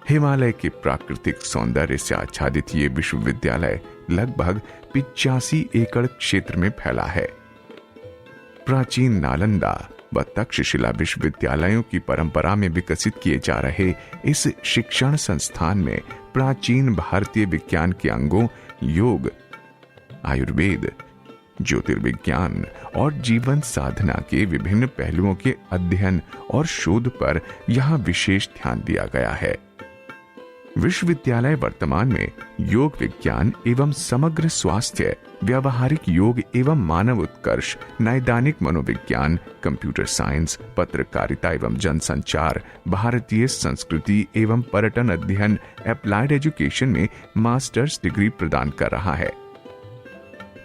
हिमालय के प्राकृतिक सौंदर्य से आच्छादित ये विश्वविद्यालय लगभग 85 एकड़ क्षेत्र में फैला है। प्राचीन नालंदा व तक्षशिला विश्वविद्यालयों की परंपरा में विकसित किए जा रहे इस शिक्षण संस्थान में प्राचीन भारतीय विज्ञान के अंगों योग, आयुर्वेद, ज्योतिर्विज्ञान और जीवन साधना के विभिन्न पहलुओं के अध्ययन और शोध पर यहां विशेष ध्यान दिया गया है। विश्वविद्यालय वर्तमान में योग विज्ञान एवं समग्र स्वास्थ्य, व्यावहारिक योग एवं मानव उत्कर्ष, नैदानिक मनोविज्ञान, कंप्यूटर साइंस, पत्रकारिता एवं जनसंचार, भारतीय संस्कृति एवं पर्यटन अध्ययन, अप्लाइड एजुकेशन में मास्टर्स डिग्री प्रदान कर रहा है।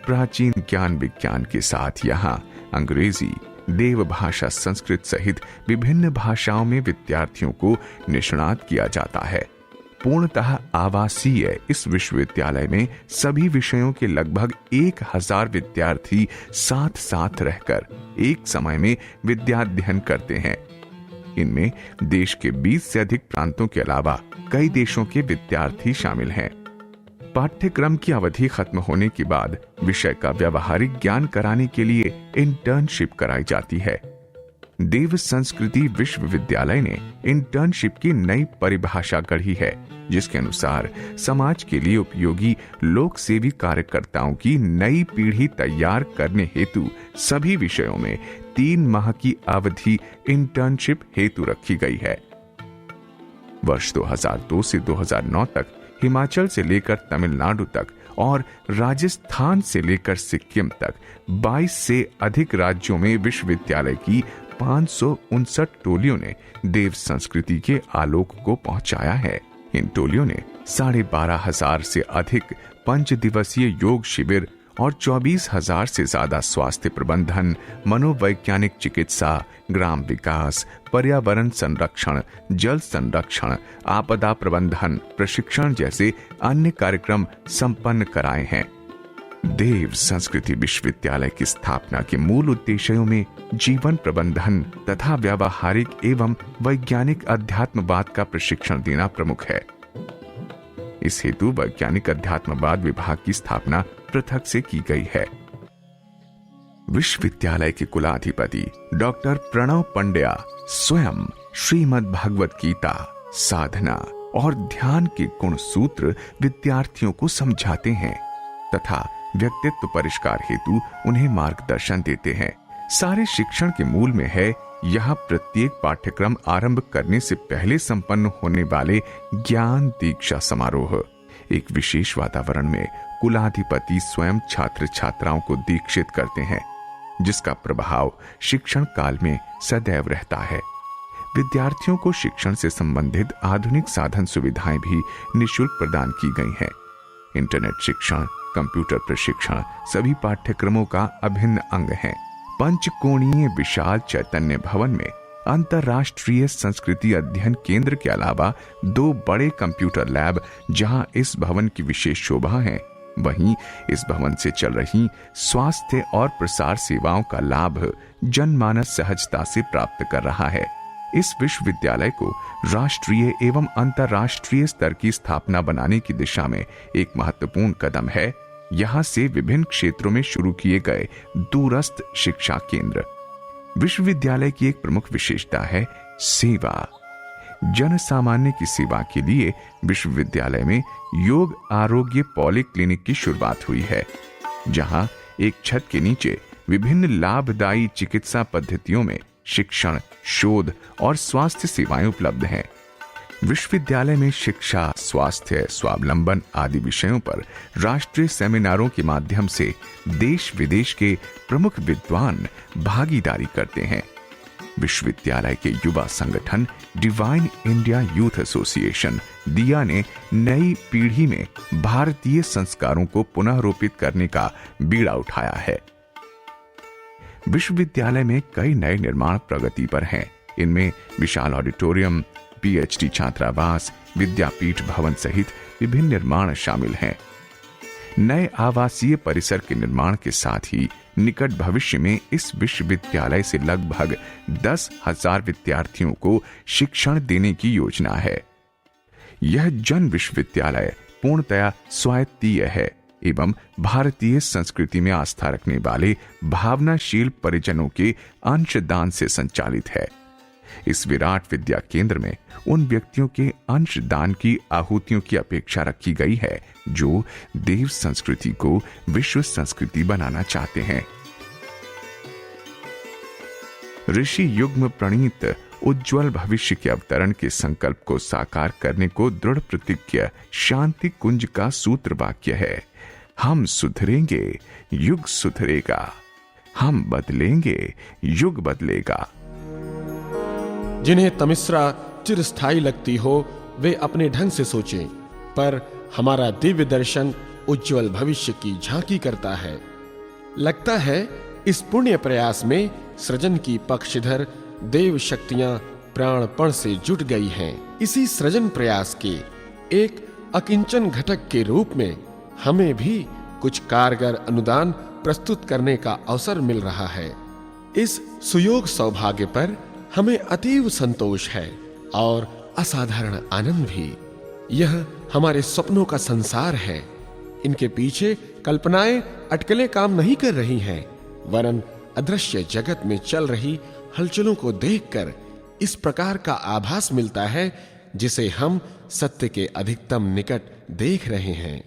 प्राचीन ज्ञान विज्ञान के साथ यहाँ अंग्रेजी, देव भाषा संस्कृत सहित विभिन्न भाषाओं में विद्यार्थियों को निष्णात किया जाता है। पूर्णतः आवासीय इस विश्वविद्यालय में सभी विषयों के लगभग 1000 विद्यार्थी साथ साथ रहकर एक समय में विद्याध्ययन करते हैं। इनमें देश के 20 से अधिक प्रांतों के अलावा कई देशों के विद्यार्थी शामिल हैं। पाठ्यक्रम की अवधि खत्म होने के बाद विषय का व्यावहारिक ज्ञान कराने के लिए इंटर्नशिप कराई जाती है। देव संस्कृति विश्वविद्यालय ने इंटर्नशिप की नई परिभाषा गढ़ी है, जिसके अनुसार समाज के लिए उपयोगी लोक सेवी कार्यकर्ताओं की नई पीढ़ी तैयार करने हेतु सभी विषयों में 3 माह की अवधि इंटर्नशिप हेतु रखी गई है। वर्ष 2002 से 2009 तक हिमाचल से लेकर तमिलनाडु तक और राजस्थान से लेकर सिक्किम तक 22 से अधिक राज्यों में विश्वविद्यालय की 559 टोलियों ने देव संस्कृति के आलोक को पहुंचाया है। इन टोलियों ने 12,500 से अधिक 5 दिवसीय योग शिविर और 24,000 से ज्यादा स्वास्थ्य प्रबंधन, मनोवैज्ञानिक चिकित्सा, ग्राम विकास, पर्यावरण संरक्षण, जल संरक्षण, आपदा प्रबंधन प्रशिक्षण जैसे अन्य कार्यक्रम संपन्न कराए हैं। देव संस्कृति विश्वविद्यालय की स्थापना के मूल उद्देश्यों में जीवन प्रबंधन तथा व्यावहारिक एवं वैज्ञानिक अध्यात्मवाद का प्रशिक्षण देना प्रमुख है। इस हेतु वैज्ञानिक अध्यात्मवाद विभाग की स्थापना पृथक से की गई है। विश्वविद्यालय के कुलाधिपति डॉक्टर प्रणव पंड्या स्वयं श्रीमद् भगवत गीता, साधना और ध्यान के गुण सूत्र विद्यार्थियों को समझाते हैं तथा व्यक्तित्व परिष्कार हेतु उन्हें मार्गदर्शन देते हैं। सारे शिक्षण के मूल में है यहाँ प्रत्येक पाठ्यक्रम आरंभ करने से पहले संपन्न होने वाले ज्ञान दीक्षा समारोह। एक विशेष वातावरण में कुलाधिपति स्वयं छात्र छात्राओं को दीक्षित करते हैं, जिसका प्रभाव शिक्षण काल में सदैव रहता है। विद्यार्थियों को शिक्षण से संबंधित आधुनिक साधन सुविधाएं भी निःशुल्क प्रदान की गई हैं। इंटरनेट शिक्षण, कंप्यूटर प्रशिक्षण सभी पाठ्यक्रमों का अभिन्न अंग है। पंचकोणीय विशाल चैतन्य भवन में अंतर्राष्ट्रीय संस्कृति अध्ययन केंद्र के अलावा 2 बड़े कंप्यूटर लैब, जहां इस भवन की विशेष शोभा है, वहीं इस भवन से चल रही स्वास्थ्य और प्रसार सेवाओं का लाभ जनमानस सहजता से प्राप्त कर रहा है। इस विश्वविद्यालय को राष्ट्रीय एवं अंतर्राष्ट्रीय स्तर की स्थापना बनाने की दिशा में एक महत्वपूर्ण कदम है। यहाँ से विभिन्न क्षेत्रों में शुरू किए गए दूरस्थ शिक्षा केंद्र। विश्वविद्यालय की एक प्रमुख विशेषता है सेवा। जन सामान्य की सेवा के लिए विश्वविद्यालय में योग आरोग्य पॉलीक्लिनिक की शुरुआत हुई है, जहां एक छत के नीचे विभिन्न लाभदायी चिकित्सा पद्धतियों में शिक्षण, शोध और स्वास्थ्य सेवाएं उपलब्ध हैं। विश्वविद्यालय में शिक्षा, स्वास्थ्य, स्वावलंबन आदि विषयों पर राष्ट्रीय सेमिनारों के माध्यम से देश विदेश के प्रमुख विद्वान भागीदारी करते हैं। विश्वविद्यालय के युवा संगठन डिवाइन इंडिया यूथ एसोसिएशन दिया ने नई पीढ़ी में भारतीय संस्कारों को पुनःरोपित करने का बीड़ा उठाया है। विश्वविद्यालय में कई नए निर्माण प्रगति पर हैं। इनमें विशाल ऑडिटोरियम, पीएचडी छात्रावास, विद्यापीठ भवन सहित विभिन्न निर्माण शामिल हैं। नए आवासीय परिसर के निर्माण के साथ ही निकट भविष्य में इस विश्वविद्यालय से लगभग 10,000 विद्यार्थियों को शिक्षण देने की योजना है। यह जन विश्वविद्यालय पूर्णतया स्वायत्तीय है एवं भारतीय संस्कृति में आस्था रखने वाले भावनाशील परिजनों के अंशदान से संचालित है। इस विराट विद्या केंद्र में उन व्यक्तियों के अंशदान की आहुतियों की अपेक्षा रखी गई है जो देव संस्कृति को विश्व संस्कृति बनाना चाहते हैं। ऋषि युग्म प्रणीत उज्जवल भविष्य के अवतरण के संकल्प को साकार करने को दृढ़ प्रतिज्ञ शांति कुंज का सूत्र वाक्य है, हम सुधरेंगे युग सुधरेगा, हम बदलेंगे युग बदलेगा। जिन्हें तमिश्रा चिरस्थायी लगती हो वे अपने ढंग से सोचें, पर हमारा दिव्य दर्शन उज्जवल भविष्य की झांकी करता है। लगता है इस पुण्य प्रयास में सृजन की पक्षधर देव शक्तियां प्राणपण से जुट गई हैं। इसी सृजन प्रयास के एक अकिंचन घटक के रूप में हमें भी कुछ कारगर अनुदान प्रस्तुत करने का अवसर मिल रहा है। इस सुयोग सौभाग्य पर हमें अतीव संतोष है और असाधारण आनंद भी। यह हमारे सपनों का संसार है। इनके पीछे कल्पनाएं अटकलें काम नहीं कर रही हैं, वरन अदृश्य जगत में चल रही हलचलों को देखकर इस प्रकार का आभास मिलता है जिसे हम सत्य के अधिकतम निकट देख रहे हैं।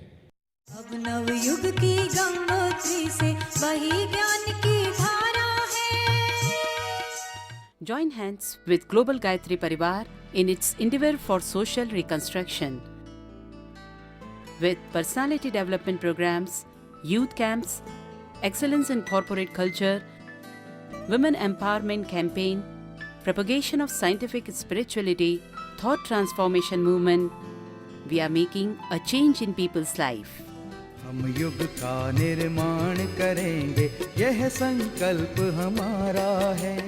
अब नवयुग की गंगोत्री से वही ज्ञान की धारा है। Join hands with Global Gayatri Parivar in its endeavor for social reconstruction. With personality development programs, youth camps, excellence in corporate culture, women empowerment campaign, propagation of scientific spirituality, thought transformation movement, we are making a change in people's life. हम युग का निर्माण करेंगे, यह संकल्प हमारा है।